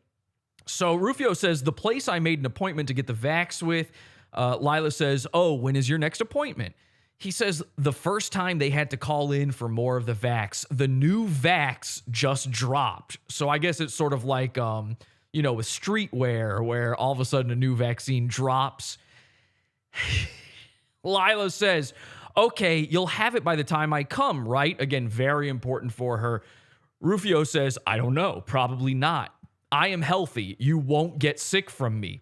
So Rufio says, the place I made an appointment to get the vax with. Lila says, oh, when is your next appointment? He says, the first time they had to call in for more of the vax, the new vax just dropped. So I guess it's sort of like, with streetwear, where all of a sudden a new vaccine drops. Lila says, okay, you'll have it by the time I come, right? Again, very important for her. Rufio says, I don't know, probably not. I am healthy. You won't get sick from me.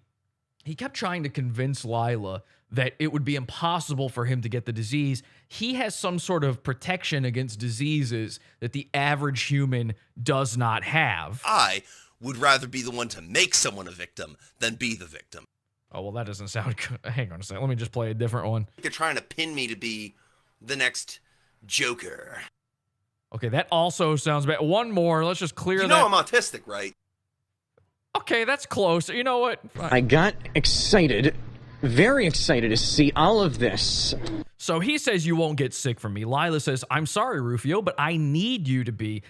He kept trying to convince Lila that it would be impossible for him to get the disease. He has some sort of protection against diseases that the average human does not have. I would rather be the one to make someone a victim than be the victim. Oh, well, that doesn't sound good. Hang on a second. Let me just play a different one. They're trying to pin me to be the next Joker. Okay, that also sounds bad. One more. Let's just clear that. You know I'm autistic, right? Okay, that's close. You know what? I got excited very excited to see all of this. So he says you won't get sick from me. Lila says, I'm sorry, Rufio, but I need you to be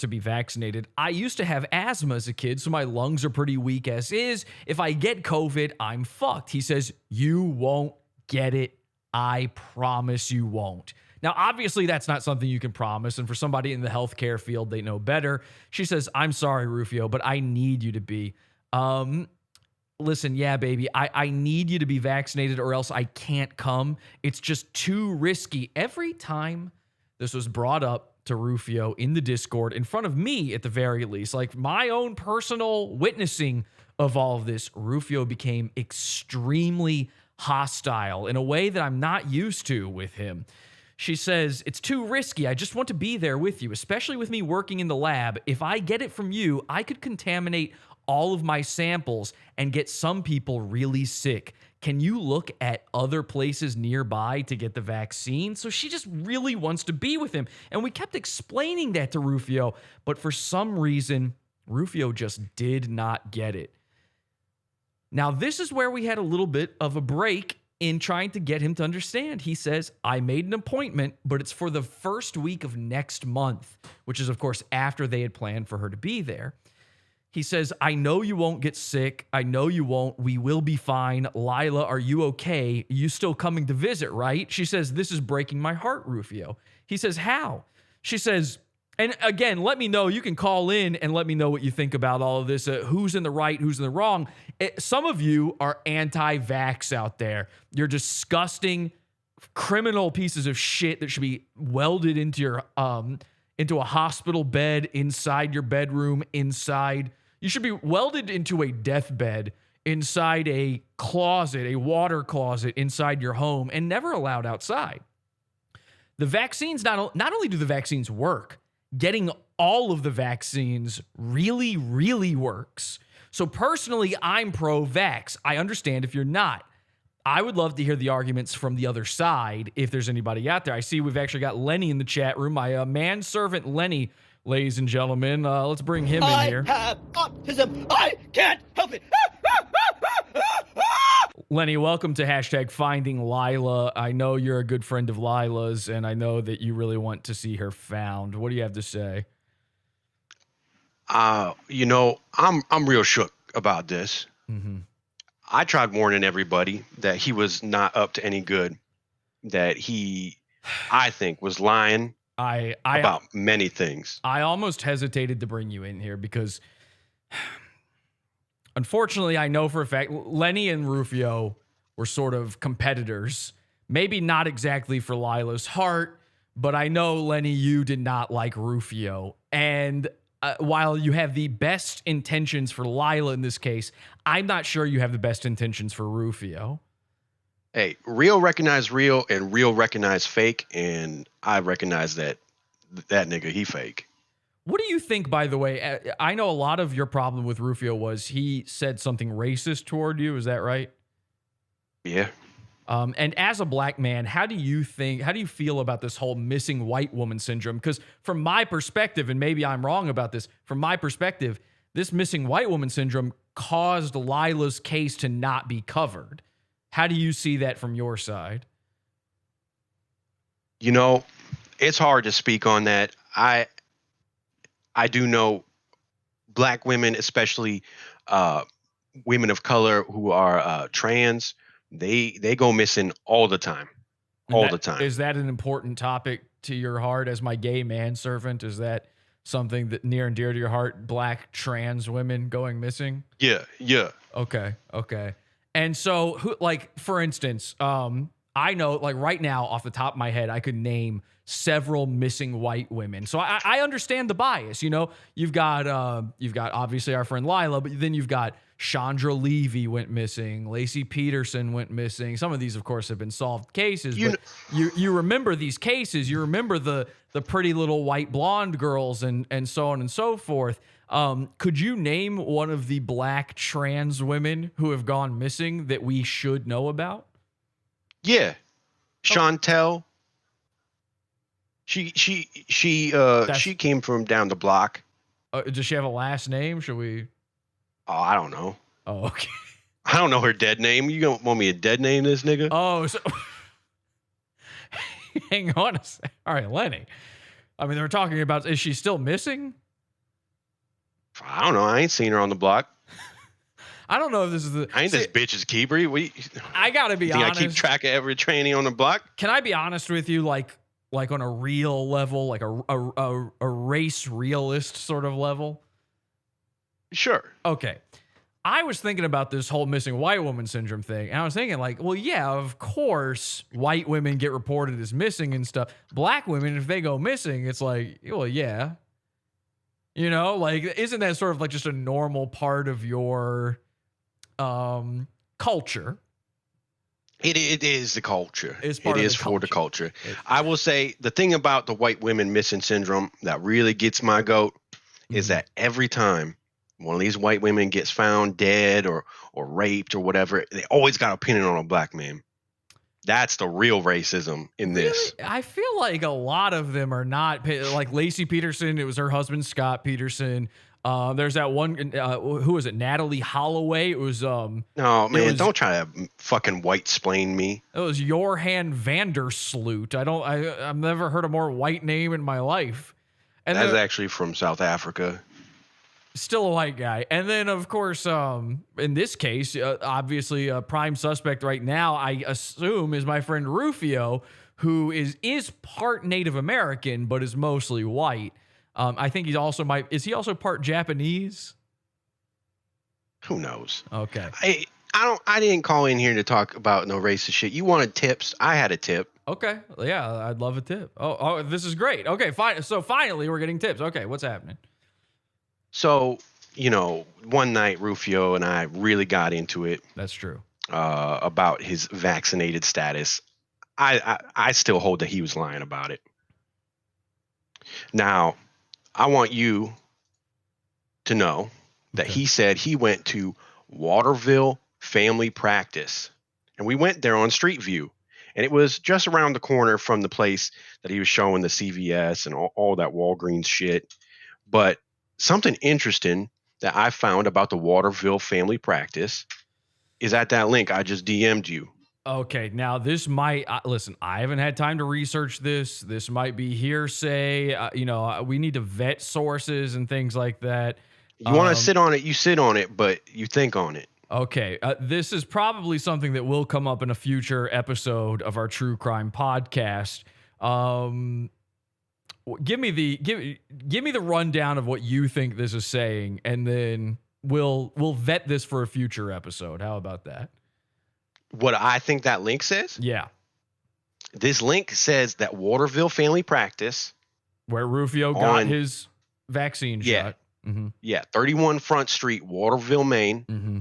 vaccinated. I used to have asthma as a kid, so my lungs are pretty weak as is. If I get COVID, I'm fucked. He says, you won't get it. I promise you won't. Now, obviously, that's not something you can promise, and for somebody in the healthcare field, they know better. She says, I'm sorry, Rufio, but I need you to be. Listen, yeah, baby, I need you to be vaccinated or else I can't come. It's just too risky. Every time this was brought up to Rufio in the Discord, in front of me at the very least, like my own personal witnessing of all of this, Rufio became extremely hostile in a way that I'm not used to with him. She says, it's too risky. I just want to be there with you, especially with me working in the lab. If I get it from you, I could contaminate all of my samples and get some people really sick. Can you look at other places nearby to get the vaccine? So she just really wants to be with him. And we kept explaining that to Rufio, but for some reason, Rufio just did not get it. Now, this is where we had a little bit of a break in trying to get him to understand. He says, I made an appointment, but it's for the first week of next month, which is, of course, after they had planned for her to be there. He says, I know you won't get sick. I know you won't. We will be fine. Lila, are you okay? You still coming to visit, right? She says, this is breaking my heart, Rufio. He says, how? She says, and again, let me know. You can call in and let me know what you think about all of this. Who's in the right, who's in the wrong. Some of you are anti-vax out there. You're disgusting, criminal pieces of shit that should be welded into your into a hospital bed, inside your bedroom, inside. You should be welded into a deathbed, inside a closet, a water closet inside your home, and never allowed outside. The vaccines, not only do the vaccines work, getting all of the vaccines really, really works. So personally, I'm pro-vax. I understand if you're not. I would love to hear the arguments from the other side if there's anybody out there. I see we've actually got Lenny in the chat room. My manservant Lenny, ladies and gentlemen. Let's bring him in here. I have autism. I can't help it. Lenny, welcome to hashtag Finding Lila. I know you're a good friend of Lila's, and I know that you really want to see her found. What do you have to say? You know, I'm real shook about this. Mm-hmm. I tried warning everybody that he was not up to any good, that he, I think, was lying about many things. I almost hesitated to bring you in here because, unfortunately, I know for a fact Lenny and Rufio were sort of competitors. Maybe not exactly for Lila's heart, but I know, Lenny, you did not like Rufio. And while you have the best intentions for Lila in this case, I'm not sure you have the best intentions for Rufio. Hey, real recognize real and real recognize fake, and I recognize that nigga, he fake. What do you think, by the way? I know a lot of your problem with Rufio was he said something racist toward you. Is that right? Yeah. And as a black man, how do you feel about this whole missing white woman syndrome? Because from my perspective, and maybe I'm wrong about this, from my perspective, this missing white woman syndrome caused Lila's case to not be covered. How do you see that from your side? You know, it's hard to speak on that. I do know black women, especially women of color who are trans, they go missing all the time. The time. Is that an important topic to your heart as my gay manservant? Is that something that near and dear to your heart, black trans women going missing? Yeah. Okay. And so, for instance, I know, like right now, off the top of my head, I could name several missing white women. So I understand the bias. You know, you've got obviously our friend Lila, but then you've got Chandra Levy went missing, Lacey Peterson went missing. Some of these, of course, have been solved cases. But you remember these cases. You remember the pretty little white blonde girls and so on and so forth. Could you name one of the black trans women who have gone missing that we should know about? Yeah, Chantel. She came from down the block. Does she have a last name? Should we? Oh, I don't know. Oh, okay. I don't know her dead name. You don't want me to dead name this nigga? Oh, so hang on a sec. All right, Lenny. I mean, they're talking about, is she still missing? I don't know. I ain't seen her on the block. I don't know if this is the. I ain't this bitch's keeper. I gotta be honest. I keep track of every trainee on the block. Can I be honest with you? Like on a real level, like a race realist sort of level. Sure. Okay. I was thinking about this whole missing white woman syndrome thing, and I was thinking, like, well, yeah, of course, white women get reported as missing and stuff. Black women, if they go missing, it's like, well, yeah. You know, like, isn't that sort of like just a normal part of your culture? It is the culture. It's It is for the culture. I will say the thing about the white women missing syndrome that really gets my goat is that every time one of these white women gets found dead or raped or whatever, they always got a opinion on a black man. That's the real racism in this. Really? I feel like a lot of them are not, like Lacey Peterson. It was her husband, Scott Peterson. There's that one, who was it? Natalie Holloway. It was, no, man, don't try to fucking white splain me. It was Johan Vandersloot. I've never heard a more white name in my life. And that's actually from South Africa. Still a white guy. And then, of course, in this case, obviously a prime suspect right now, I assume, is my friend Rufio, who is part Native American, but is mostly white. I think he's also is he also part Japanese? Who knows? Okay. I didn't call in here to talk about no racist shit. You wanted tips. I had a tip. Okay. Yeah, I'd love a tip. Oh, this is great. Okay, fine. So finally we're getting tips. Okay, what's happening? So, one night Rufio and I really got into it. That's true. About his vaccinated status. I still hold that he was lying about it. Now, I want you to know that he said he went to Waterville Family Practice. And we went there on Street View. And it was just around the corner from the place that he was showing the CVS and all that Walgreens shit. But something interesting that I found about the Waterville Family Practice is at that link I just DM'd you. Okay, now this might listen. I haven't had time to research this. This might be hearsay. We need to vet sources and things like that. You want to sit on it, you sit on it, but you think on it. Okay, this is probably something that will come up in a future episode of our true crime podcast. Give me the rundown of what you think this is saying, and then we'll vet this for a future episode. How about that? What I think that link says? Yeah. This link says that Waterville Family Practice, where Rufio got his vaccine shot. Mm-hmm. Yeah, 31 Front Street, Waterville, Maine. Mm-hmm.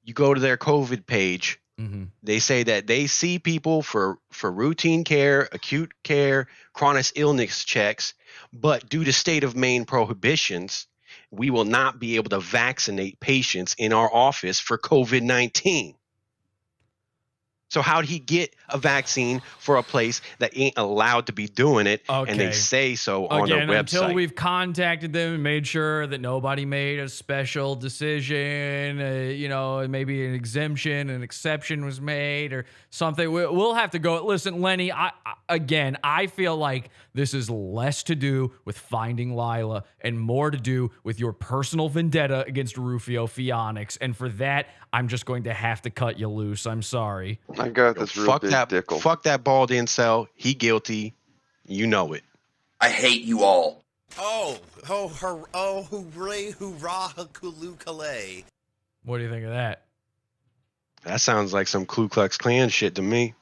You go to their COVID page. Mm-hmm. They say that they see people for routine care, acute care, chronic illness checks, but due to state of Maine prohibitions, we will not be able to vaccinate patients in our office for COVID-19. So how'd he get a vaccine for a place that ain't allowed to be doing it? Okay. And they say so on their website. Until we've contacted them and made sure that nobody made a special decision, maybe an exemption, an exception was made or something. We'll have to go. Listen, Lenny, I feel like this is less to do with finding Lila and more to do with your personal vendetta against Rufio Pheonix. And for that, I'm just going to have to cut you loose. I'm sorry. I got this real big dickle. Fuck that bald incel. He guilty. You know it. I hate you all. Hooray, hoorah, kulu kalay. What do you think of that? That sounds like some Ku Klux Klan shit to me.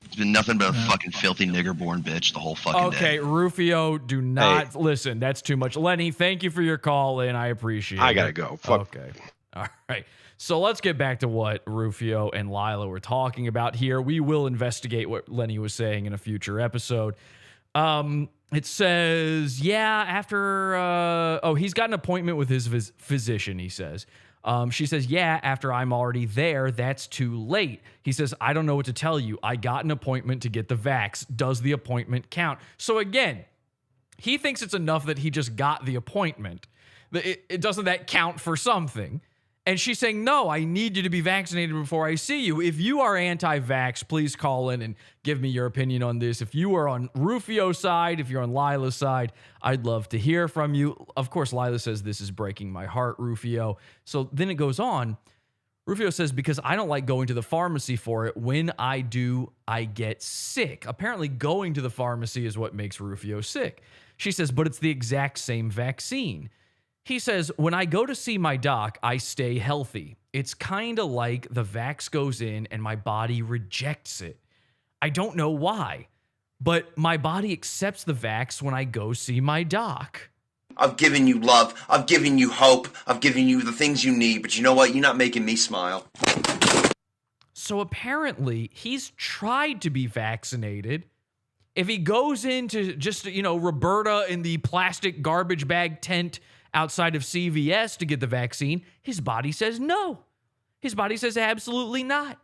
It's been nothing but a fucking filthy nigger-born bitch the whole fucking day. Okay, Rufio, do not listen. That's too much. Lenny, thank you for your call, and I appreciate it. I gotta go. Fuck. Okay. All right. So let's get back to what Rufio and Lila were talking about here. We will investigate what Lenny was saying in a future episode. It says, after, he's got an appointment with his physician, he says. She says, after I'm already there, that's too late. He says, I don't know what to tell you. I got an appointment to get the vax. Does the appointment count? So again, he thinks it's enough that he just got the appointment. Doesn't that count for something? And she's saying, no, I need you to be vaccinated before I see you. If you are anti-vax, please call in and give me your opinion on this. If you are on Rufio's side, if you're on Lila's side, I'd love to hear from you. Of course, Lila says, this is breaking my heart, Rufio. So then it goes on. Rufio says, because I don't like going to the pharmacy for it. When I do, I get sick. Apparently, going to the pharmacy is what makes Rufio sick. She says, but it's the exact same vaccine. He says, when I go to see my doc, I stay healthy. It's kind of like the vax goes in and my body rejects it. I don't know why, but my body accepts the vax when I go see my doc. I've given you love. I've given you hope. I've given you the things you need. But you know what? You're not making me smile. So apparently, he's tried to be vaccinated. If he goes into just, Roberta in the plastic garbage bag tent outside of CVS to get the vaccine, his body says no. His body says absolutely not.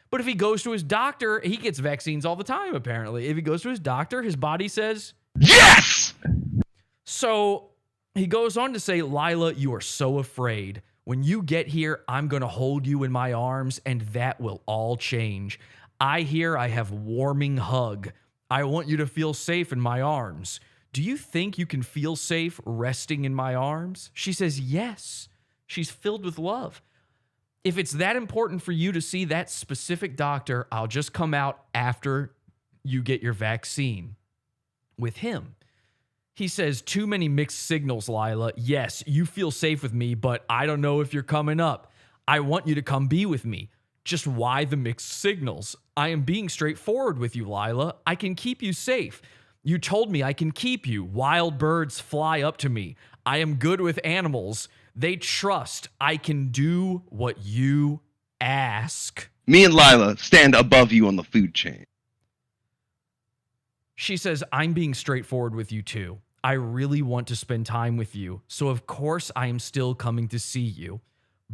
But if he goes to his doctor, he gets vaccines all the time, apparently. If he goes to his doctor, his body says yes! So he goes on to say, Lila, you are so afraid. When you get here, I'm going to hold you in my arms, and that will all change. I have warming hug. I want you to feel safe in my arms. Do you think you can feel safe resting in my arms? She says, yes. She's filled with love. If it's that important for you to see that specific doctor, I'll just come out after you get your vaccine with him. He says, too many mixed signals, Lila. Yes, you feel safe with me, but I don't know if you're coming up. I want you to come be with me. Just why the mixed signals? I am being straightforward with you, Lila. I can keep you safe. You told me I can keep you. Wild birds fly up to me. I am good with animals. They trust I can do what you ask. Me and Lila stand above you on the food chain. She says, I'm being straightforward with you too. I really want to spend time with you. So of course I am still coming to see you.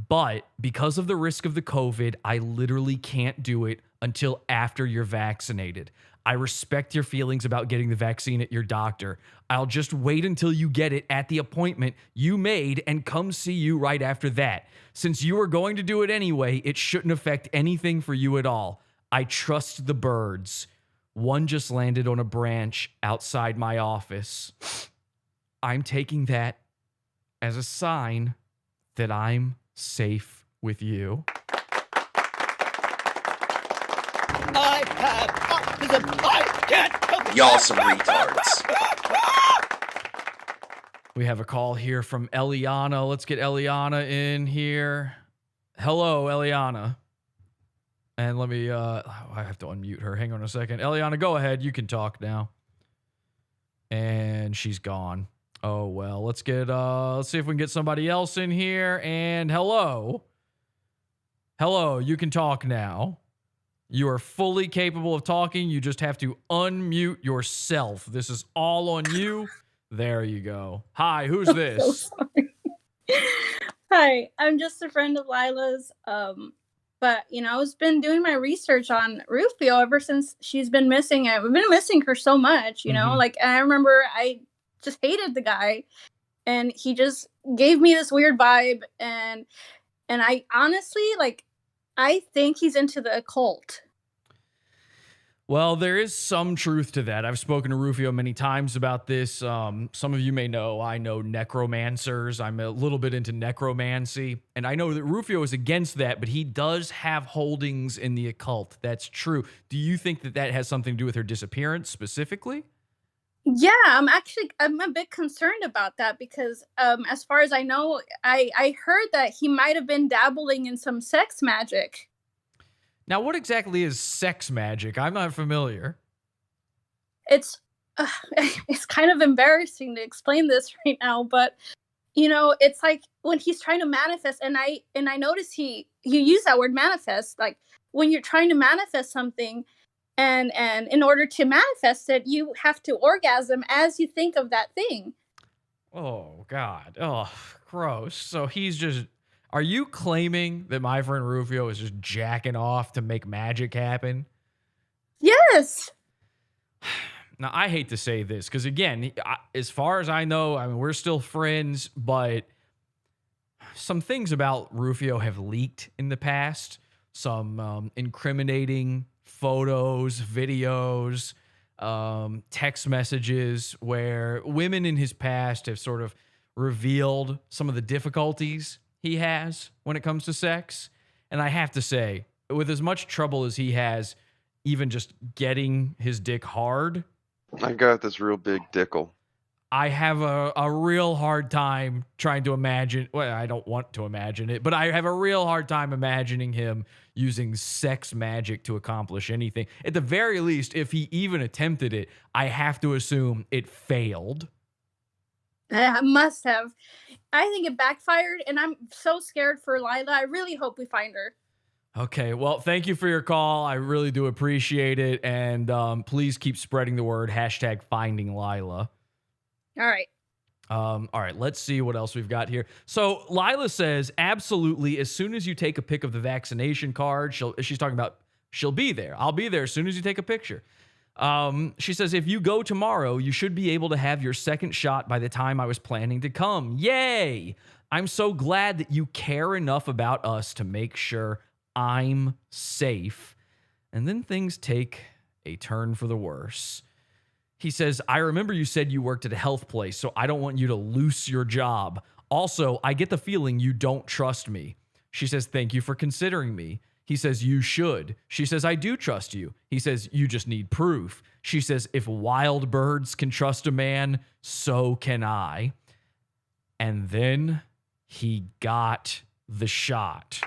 But because of the risk of the COVID, I literally can't do it until after you're vaccinated. I respect your feelings about getting the vaccine at your doctor. I'll just wait until you get it at the appointment you made and come see you right after that. Since you are going to do it anyway, it shouldn't affect anything for you at all. I trust the birds. One just landed on a branch outside my office. I'm taking that as a sign that I'm safe with you. I have autism. I can't help it. Y'all some retards. We have a call here from Eliana. Let's get Eliana in here. Hello, Eliana. And let me, I have to unmute her. Hang on a second. Eliana, go ahead. You can talk now. And she's gone. Oh, well, let's see if we can get somebody else in here. And hello. Hello, you can talk now. You are fully capable of talking. You just have to unmute yourself. This is all on you. There you go. Hi, who's this? I'm so sorry. Hi, I'm just a friend of Lila's. But, I've been doing my research on Rufio ever since she's been missing. We've been missing her so much, I remember I just hated the guy and he just gave me this weird vibe. And I honestly, I think he's into the occult. Well, there is some truth to that. I've spoken to Rufio many times about this. Some of you may know I know necromancers. I'm a little bit into necromancy. And I know that Rufio is against that, but he does have holdings in the occult. That's true. Do you think that that has something to do with her disappearance specifically? Yeah, I'm a bit concerned about that because as far as I know, I heard that he might have been dabbling in some sex magic. Now, what exactly is sex magic? I'm not familiar. It's kind of embarrassing to explain this right now, but it's like when he's trying to manifest, and I notice he used that word manifest, like when you're trying to manifest something, and in order to manifest it, you have to orgasm as you think of that thing. Oh God! Oh, gross. So he's just. Are you claiming that my friend Rufio is just jacking off to make magic happen? Yes. Now, I hate to say this because, again, as far as I know, we're still friends, but some things about Rufio have leaked in the past. Some incriminating photos, videos, text messages where women in his past have sort of revealed some of the difficulties he has when it comes to sex. And I have to say, with as much trouble as he has, even just getting his dick hard, I got this real big dickle. I have a real hard time trying to imagine. Well, I don't want to imagine it, but I have a real hard time imagining him using sex magic to accomplish anything. At the very least, if he even attempted it, I have to assume it failed. I must have. I think it backfired, and I'm so scared for Lila. I really hope we find her. Okay, well, thank you for your call. I really do appreciate it. And please keep spreading the word. # finding Lila. All right. All right, let's see what else we've got here. So Lila says, absolutely, as soon as you take a pic of the vaccination card, she's talking about she'll be there. I'll be there as soon as you take a picture. She says, if you go tomorrow, you should be able to have your second shot by the time I was planning to come. Yay! I'm so glad that you care enough about us to make sure I'm safe. And then things take a turn for the worse. He says, I remember you said you worked at a health place, so I don't want you to lose your job. Also, I get the feeling you don't trust me. She says, thank you for considering me. He says, you should. She says, I do trust you. He says, you just need proof. She says, if wild birds can trust a man, so can I. And then he got the shot.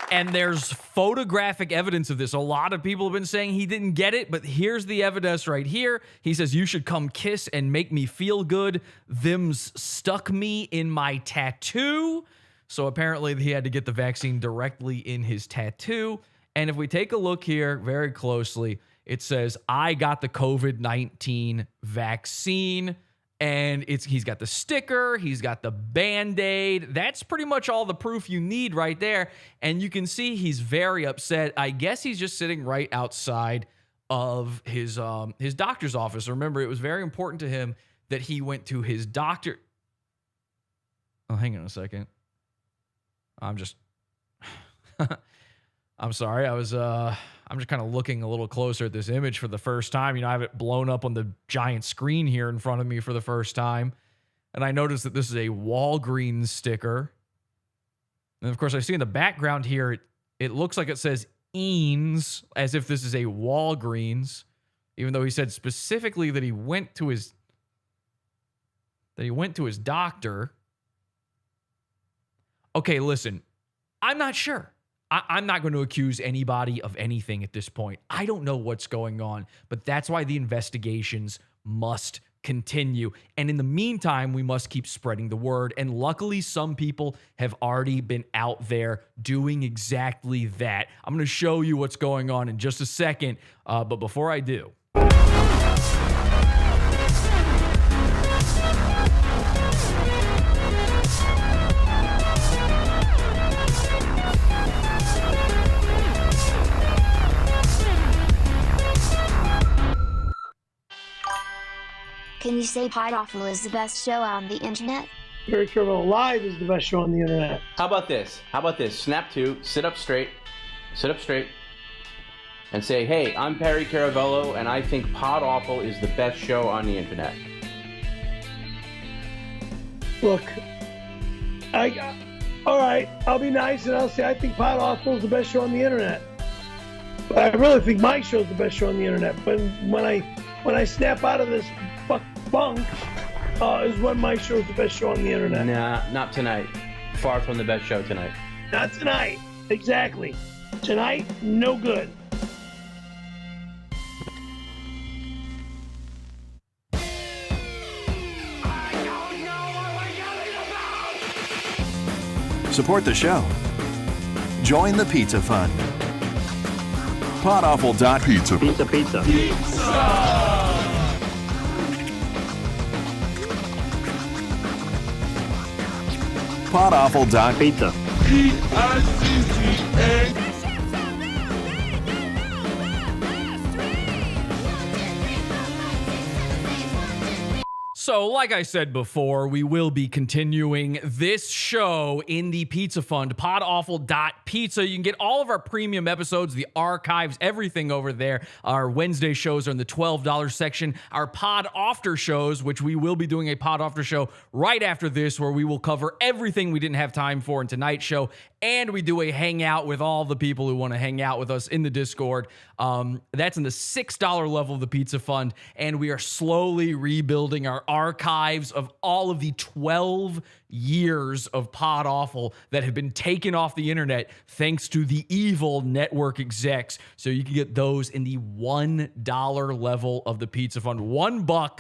And there's photographic evidence of this. A lot of people have been saying he didn't get it, but here's the evidence right here. He says, you should come kiss and make me feel good. Them's stuck me in my tattoo. So apparently he had to get the vaccine directly in his tattoo. And if we take a look here very closely, it says, I got the COVID-19 vaccine. And he's got the sticker, he's got the Band-Aid. That's pretty much all the proof you need right there. And you can see he's very upset. I guess he's just sitting right outside of his doctor's office. Remember, it was very important to him that he went to his doctor. Oh, hang on a second. I'm sorry. I'm just kind of looking a little closer at this image for the first time. You know, I have it blown up on the giant screen here in front of me for the first time. And I noticed that this is a Walgreens sticker. And of course, I see in the background here, it looks like it says Eanes, as if this is a Walgreens, even though he said specifically that he went to his doctor. Okay, listen, I'm not sure. I'm not going to accuse anybody of anything at this point. I don't know what's going on, but that's why the investigations must continue. And in the meantime, we must keep spreading the word. And luckily, some people have already been out there doing exactly that. I'm going to show you what's going on in just a second. But before I do, Can you say Podawful is the best show on the internet? Perry Caravello Live is the best show on the internet. How about this? Snap to, sit up straight, and say, hey, I'm Perry Caravello, and I think Podawful is the best show on the internet. Look, all right, I'll be nice and I'll say I think Podawful is the best show on the internet. But I really think my show is the best show on the internet. But when I snap out of this bunk, is when my show is the best show on the internet. Nah, not tonight. Far from the best show tonight. Not tonight. Exactly. Tonight, no good. Support the show. Join the Pizza Fund. Podawful.pizza. Pizza. Podawful.pizza. So, like I said before, we will be continuing this show in the Pizza Fund, podawful.pizza. You can get all of our premium episodes, the archives, everything over there. Our Wednesday shows are in the $12 section. Our Pod After shows, which we will be doing a Pod After show right after this, where we will cover everything we didn't have time for in tonight's show. And we do a hangout with all the people who want to hang out with us in the Discord. That's in the $6 level of the Pizza Fund. And we are slowly rebuilding our archives of all of the 12 years of Pod Awful that have been taken off the internet thanks to the evil network execs. So you can get those in the $1 level of the Pizza Fund. $1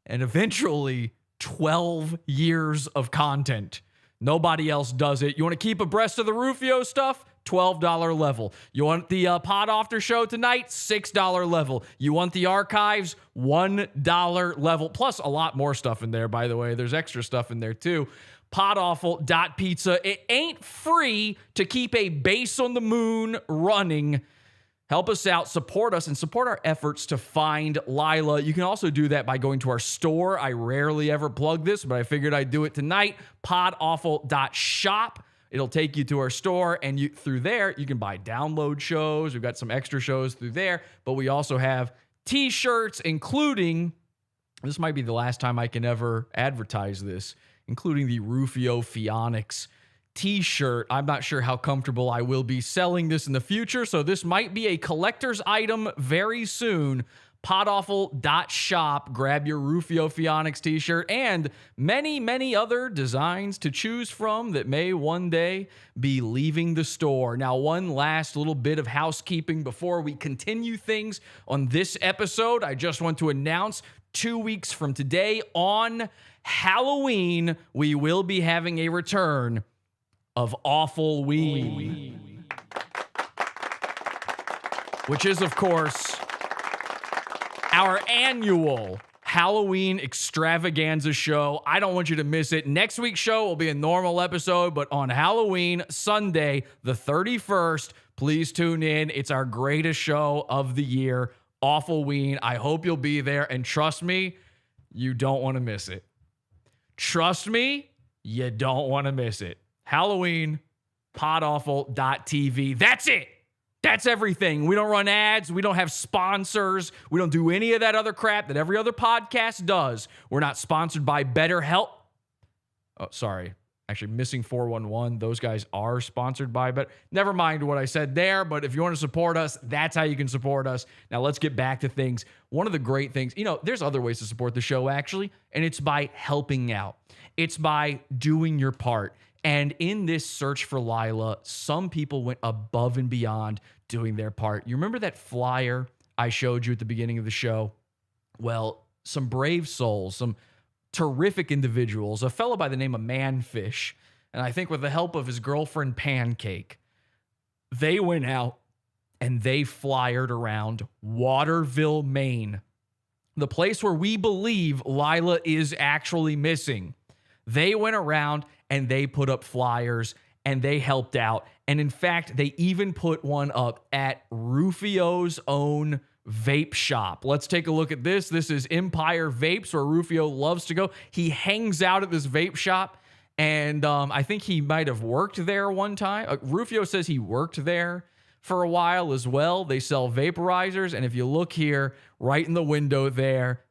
and eventually 12 years of content. Nobody else does it. You want to keep abreast of the Rufio stuff? $12 level. You want the Pod After show tonight? $6 level. You want the archives? $1 level. Plus a lot more stuff in there, by the way. There's extra stuff in there too. Podawful.pizza. It ain't free to keep a base on the moon running. Help us out, support us, and support our efforts to find Lila. You can also do that by going to our store. I rarely ever plug this, but I figured I'd do it tonight. Podawful.shop. It'll take you to our store, and through there, you can buy download shows. We've got some extra shows through there, but we also have t-shirts, including, this might be the last time I can ever advertise this, including the Rufio Pheonix t-shirt. I'm not sure how comfortable I will be selling this in the future, so this might be a collector's item very soon. Podawful.shop. Grab your Rufio Pheonix t-shirt and many, many other designs to choose from that may one day be leaving the store. Now, one last little bit of housekeeping before we continue things on this episode. I just want to announce 2 weeks from today on Halloween, we will be having a return of Awful-ween, which is, of course, our annual Halloween extravaganza show. I don't want you to miss it. Next week's show will be a normal episode, but on Halloween, Sunday, the 31st, please tune in. It's our greatest show of the year, Awful-ween. I hope you'll be there, and trust me, you don't want to miss it. Trust me, you don't want to miss it. Halloween, podawful.tv. That's it. That's everything. We don't run ads. We don't have sponsors. We don't do any of that other crap that every other podcast does. We're not sponsored by BetterHelp. Oh, sorry. Actually, Missing 411. Those guys are sponsored by, but never mind what I said there. But if you want to support us, that's how you can support us. Now, let's get back to things. One of the great things, there's other ways to support the show, actually, and it's by helping out. It's by doing your part. And in this search for Lila, some people went above and beyond doing their part. You remember that flyer I showed you at the beginning of the show? Well, some brave souls, some terrific individuals, a fellow by the name of Manfish, and I think with the help of his girlfriend Pancake, they went out and they flyered around Waterville, Maine, the place where we believe Lila is actually missing. They went around and they put up flyers and they helped out. And in fact, they even put one up at Rufio's own vape shop. Let's take a look at this. This is Empire Vapes, where Rufio loves to go. He hangs out at this vape shop, and I think he might have worked there one time. Rufio says he worked there for a while as well. They sell vaporizers, and if you look here, right in the window there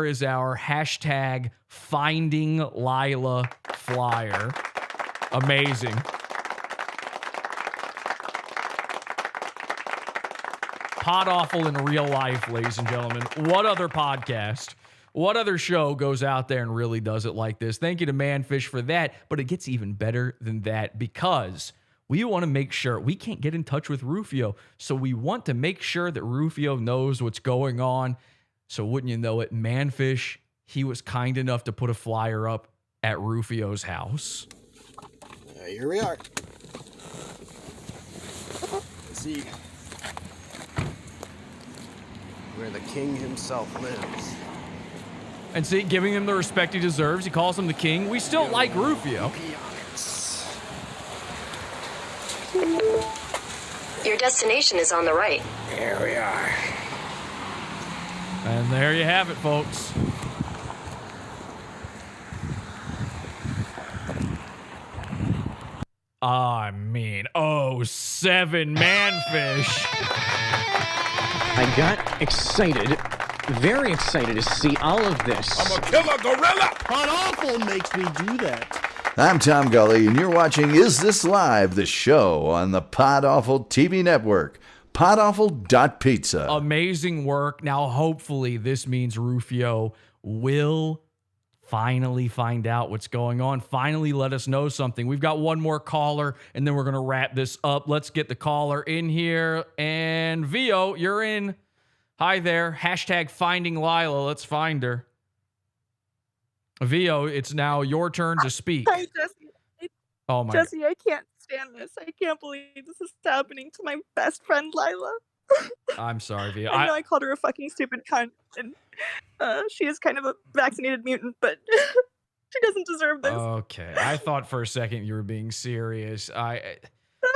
is our hashtag Finding Lila flyer. Amazing. Pod Awful in real life, ladies and gentlemen. What other podcast, what other show goes out there and really does it like this? Thank you to Manfish for that, but it gets even better than that because we want to make sure we can't get in touch with Rufio. So we want to make sure that Rufio knows what's going on. So wouldn't you know it, Manfish, he was kind enough to put a flyer up at Rufio's house. Here we are. Let's see where the king himself lives. And see, giving him the respect he deserves. He calls him the king. We still like Rufio. Your destination is on the right. Here we are. And there you have it, folks. I mean, 07 Manfish. I got excited, very excited to see all of this. I'm a killer gorilla! Pod Awful makes me do that. I'm Tom Gully, and you're watching Is This Live, the show on the Pod Awful TV network. podawful.pizza. Amazing work. Now, hopefully, this means Rufio will finally find out what's going on. Finally, let us know something. We've got one more caller, and then we're going to wrap this up. Let's get the caller in here. And Vio, you're in. Hi there. Hashtag finding Lila. Let's find her. Vio, it's now your turn to speak. Hi, Jesse. Oh, my Jesse, I can't stand this. I can't believe this is happening to my best friend, Lila. I'm sorry, Vio. I know I called her a fucking stupid cunt, and she is kind of a vaccinated mutant, but she doesn't deserve this. Okay. I thought for a second you were being serious.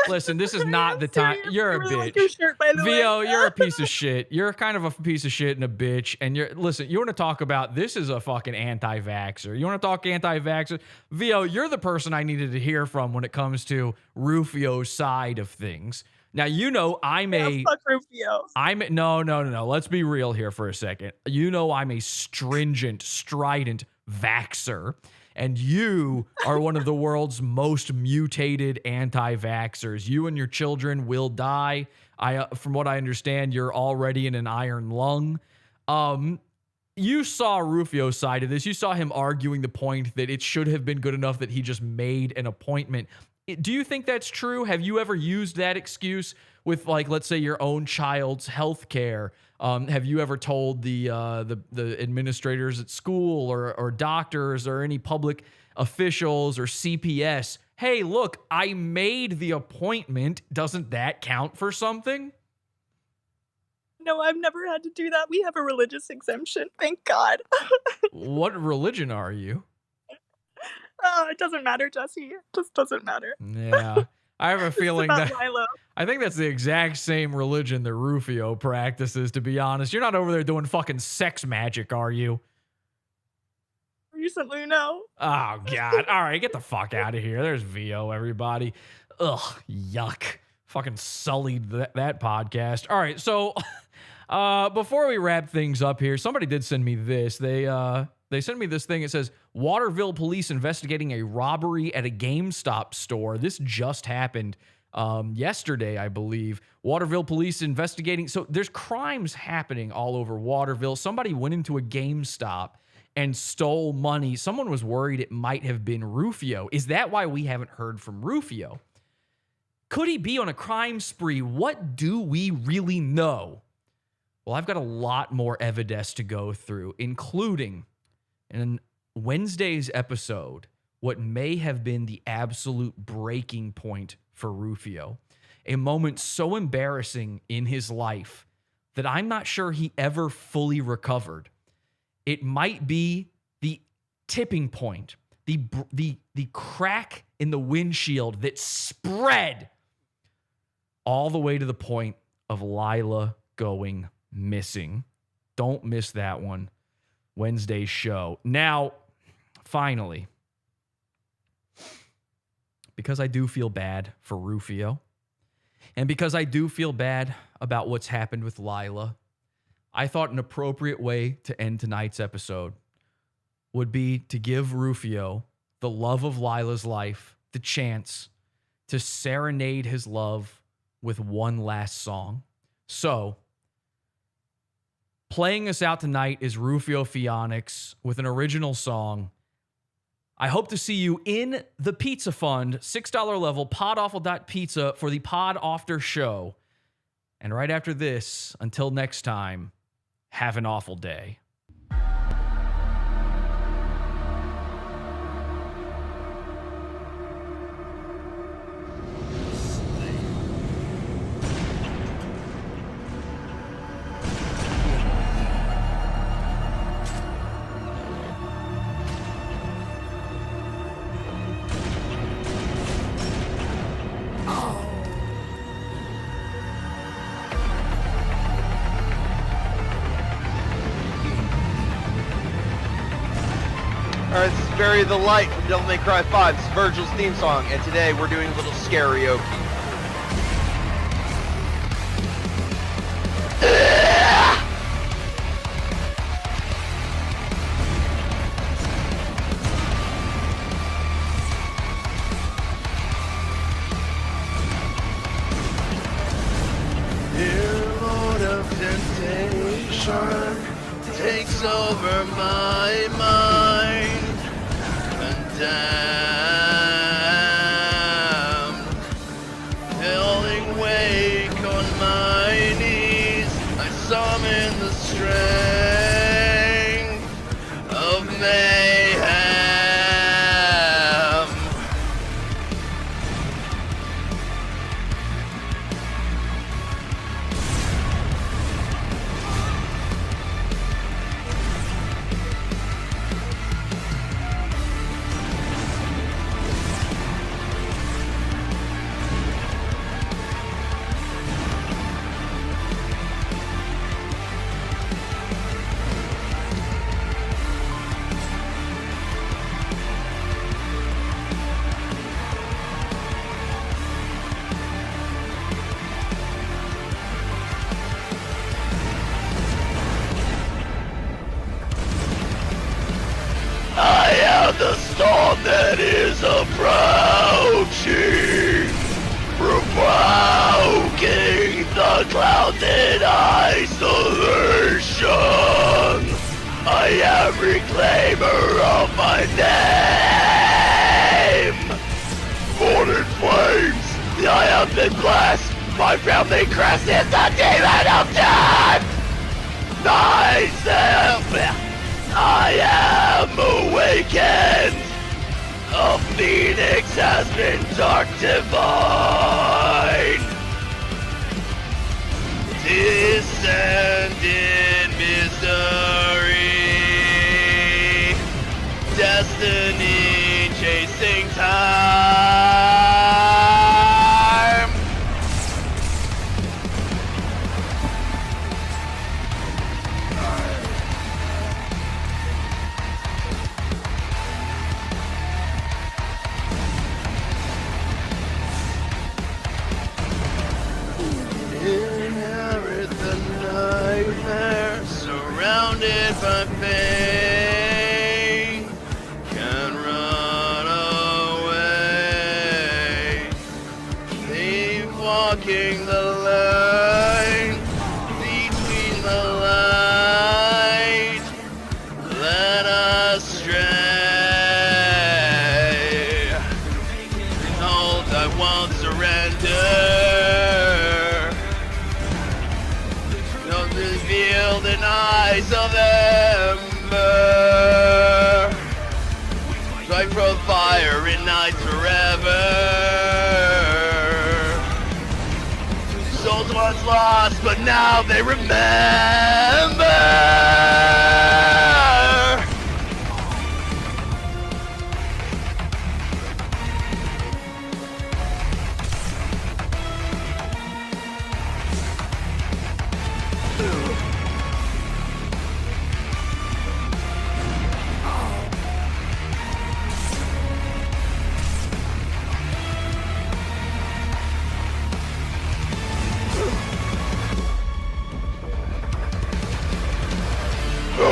Listen, this is not the time. You're a really bitch. like your shirt, by the Vio, way. you're a piece of shit. You're kind of a piece of shit and a bitch. And listen, you want to talk about this is a fucking anti-vaxxer. You want to talk anti-vaxxer? Vio, you're the person I needed to hear from when it comes to Rufio's side of things. Now, you know I'm fuck Rufio. No. Let's be real here for a second. You know I'm a stringent, strident vaxxer. And you are one of the world's most mutated anti-vaxxers. You and your children will die. From what I understand, you're already in an iron lung. You saw Rufio's side of this. You saw him arguing the point that it should have been good enough that he just made an appointment. Do you think that's true? Have you ever used that excuse with, like, let's say your own child's health care? Have you ever told the administrators at school or doctors or any public officials or CPS, hey, look, I made the appointment. Doesn't that count for something? No, I've never had to do that. We have a religious exemption. Thank God. What religion are you? It doesn't matter, Jesse. It just doesn't matter. Yeah. I have a feeling that Lilo. I think that's the exact same religion that Rufio practices, to be honest. You're not over there doing fucking sex magic, are you? Recently, no. Oh, God. All right, get the fuck out of here. There's Vio, everybody. Ugh, yuck. Fucking sullied that podcast. All right, so before we wrap things up here, somebody did send me this. They sent me this thing. It says, Waterville police investigating a robbery at a GameStop store. This just happened yesterday, I believe. Waterville police investigating. So there's crimes happening all over Waterville. Somebody went into a GameStop and stole money. Someone was worried it might have been Rufio. Is that why we haven't heard from Rufio? Could he be on a crime spree? What do we really know? Well, I've got a lot more evidence to go through, including in Wednesday's episode, what may have been the absolute breaking point for Rufio. A moment so embarrassing in his life that I'm not sure he ever fully recovered. It might be the tipping point, the crack in the windshield that spread all the way to the point of Lila going missing. Don't miss that one. Wednesday's show. Now, finally, because I do feel bad for Rufio, and because I do feel bad about what's happened with Lila, I thought an appropriate way to end tonight's episode would be to give Rufio, the love of Lila's life, the chance to serenade his love with one last song. So, playing us out tonight is Rufio Phoenix with an original song. I hope to see you in the Pizza Fund, $6 level, podawful.pizza for the Pod After show. And right after this, until next time, have an awful day. Alright, this is Bury the Light from Devil May Cry 5. This is Virgil's theme song, and today we're doing a little karaoke. Dear Lord of Temptation takes over my mind. Condemned, falling wake on my knees, I summon the strength of mayhem. I am the storm that is approaching, provoking the clouds in isolation. I am reclaimer of my name. Born in flames, I have been blessed. My family crest is the demon of death. Myself, I am awakened. A phoenix has been dark divine. Descend in misery. Destiny chasing time. Inherit the nightmare, surrounded by pain, can run away. Leave walking the line between the light, let us stray. Behold, I won't surrender. Don't reveal the eyes of ember. Strike from fire, ignite forever. Souls once lost, but now they remember. I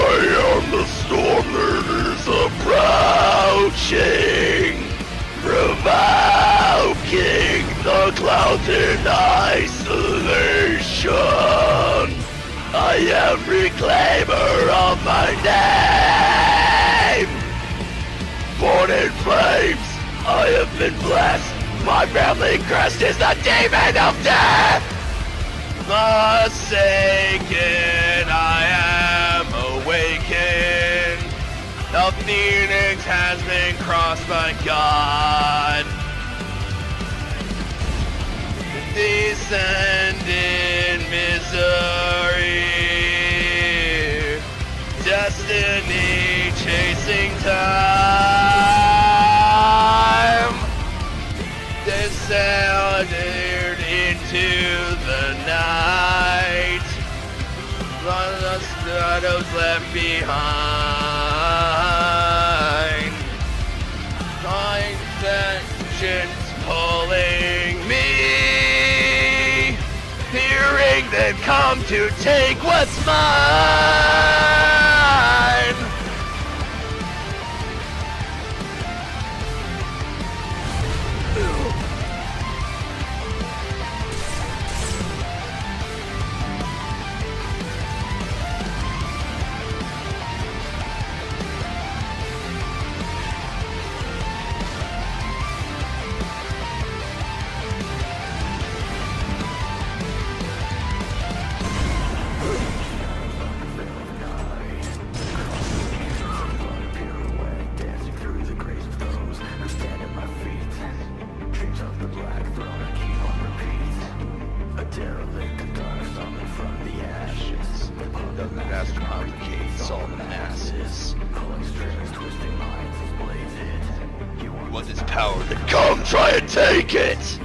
am the storm that is approaching, provoking the clouds in isolation. I am reclaimer of my name. Born in flames, I have been blessed. My family crest is the demon of death. Forsaken, I am awakened. The phoenix has been crossed by God. Descend in misery. Destiny chasing time. Descended into the night. The shadows left behind. They've come to take what's mine. The master complicates all the masses. You want this power, then come try and take it!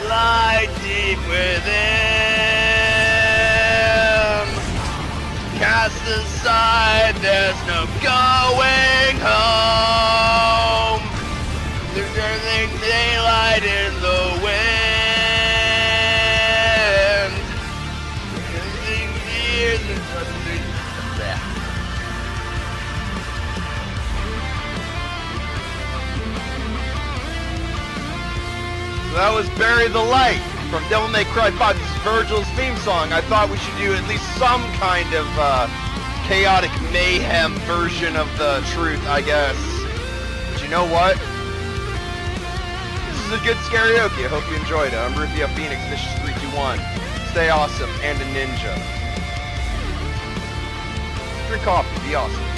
Lie deep within, cast aside, there's no going home. There's everything daylight in the wind. Everything near the So that was Bury the Light from Devil May Cry 5. This is Virgil's theme song. I thought we should do at least some kind of chaotic mayhem version of the truth, I guess. But you know what? This is a good karaoke. I hope you enjoyed it. I'm Rufio Phoenix, Vicious321. Stay awesome and a ninja. Drink coffee, be awesome.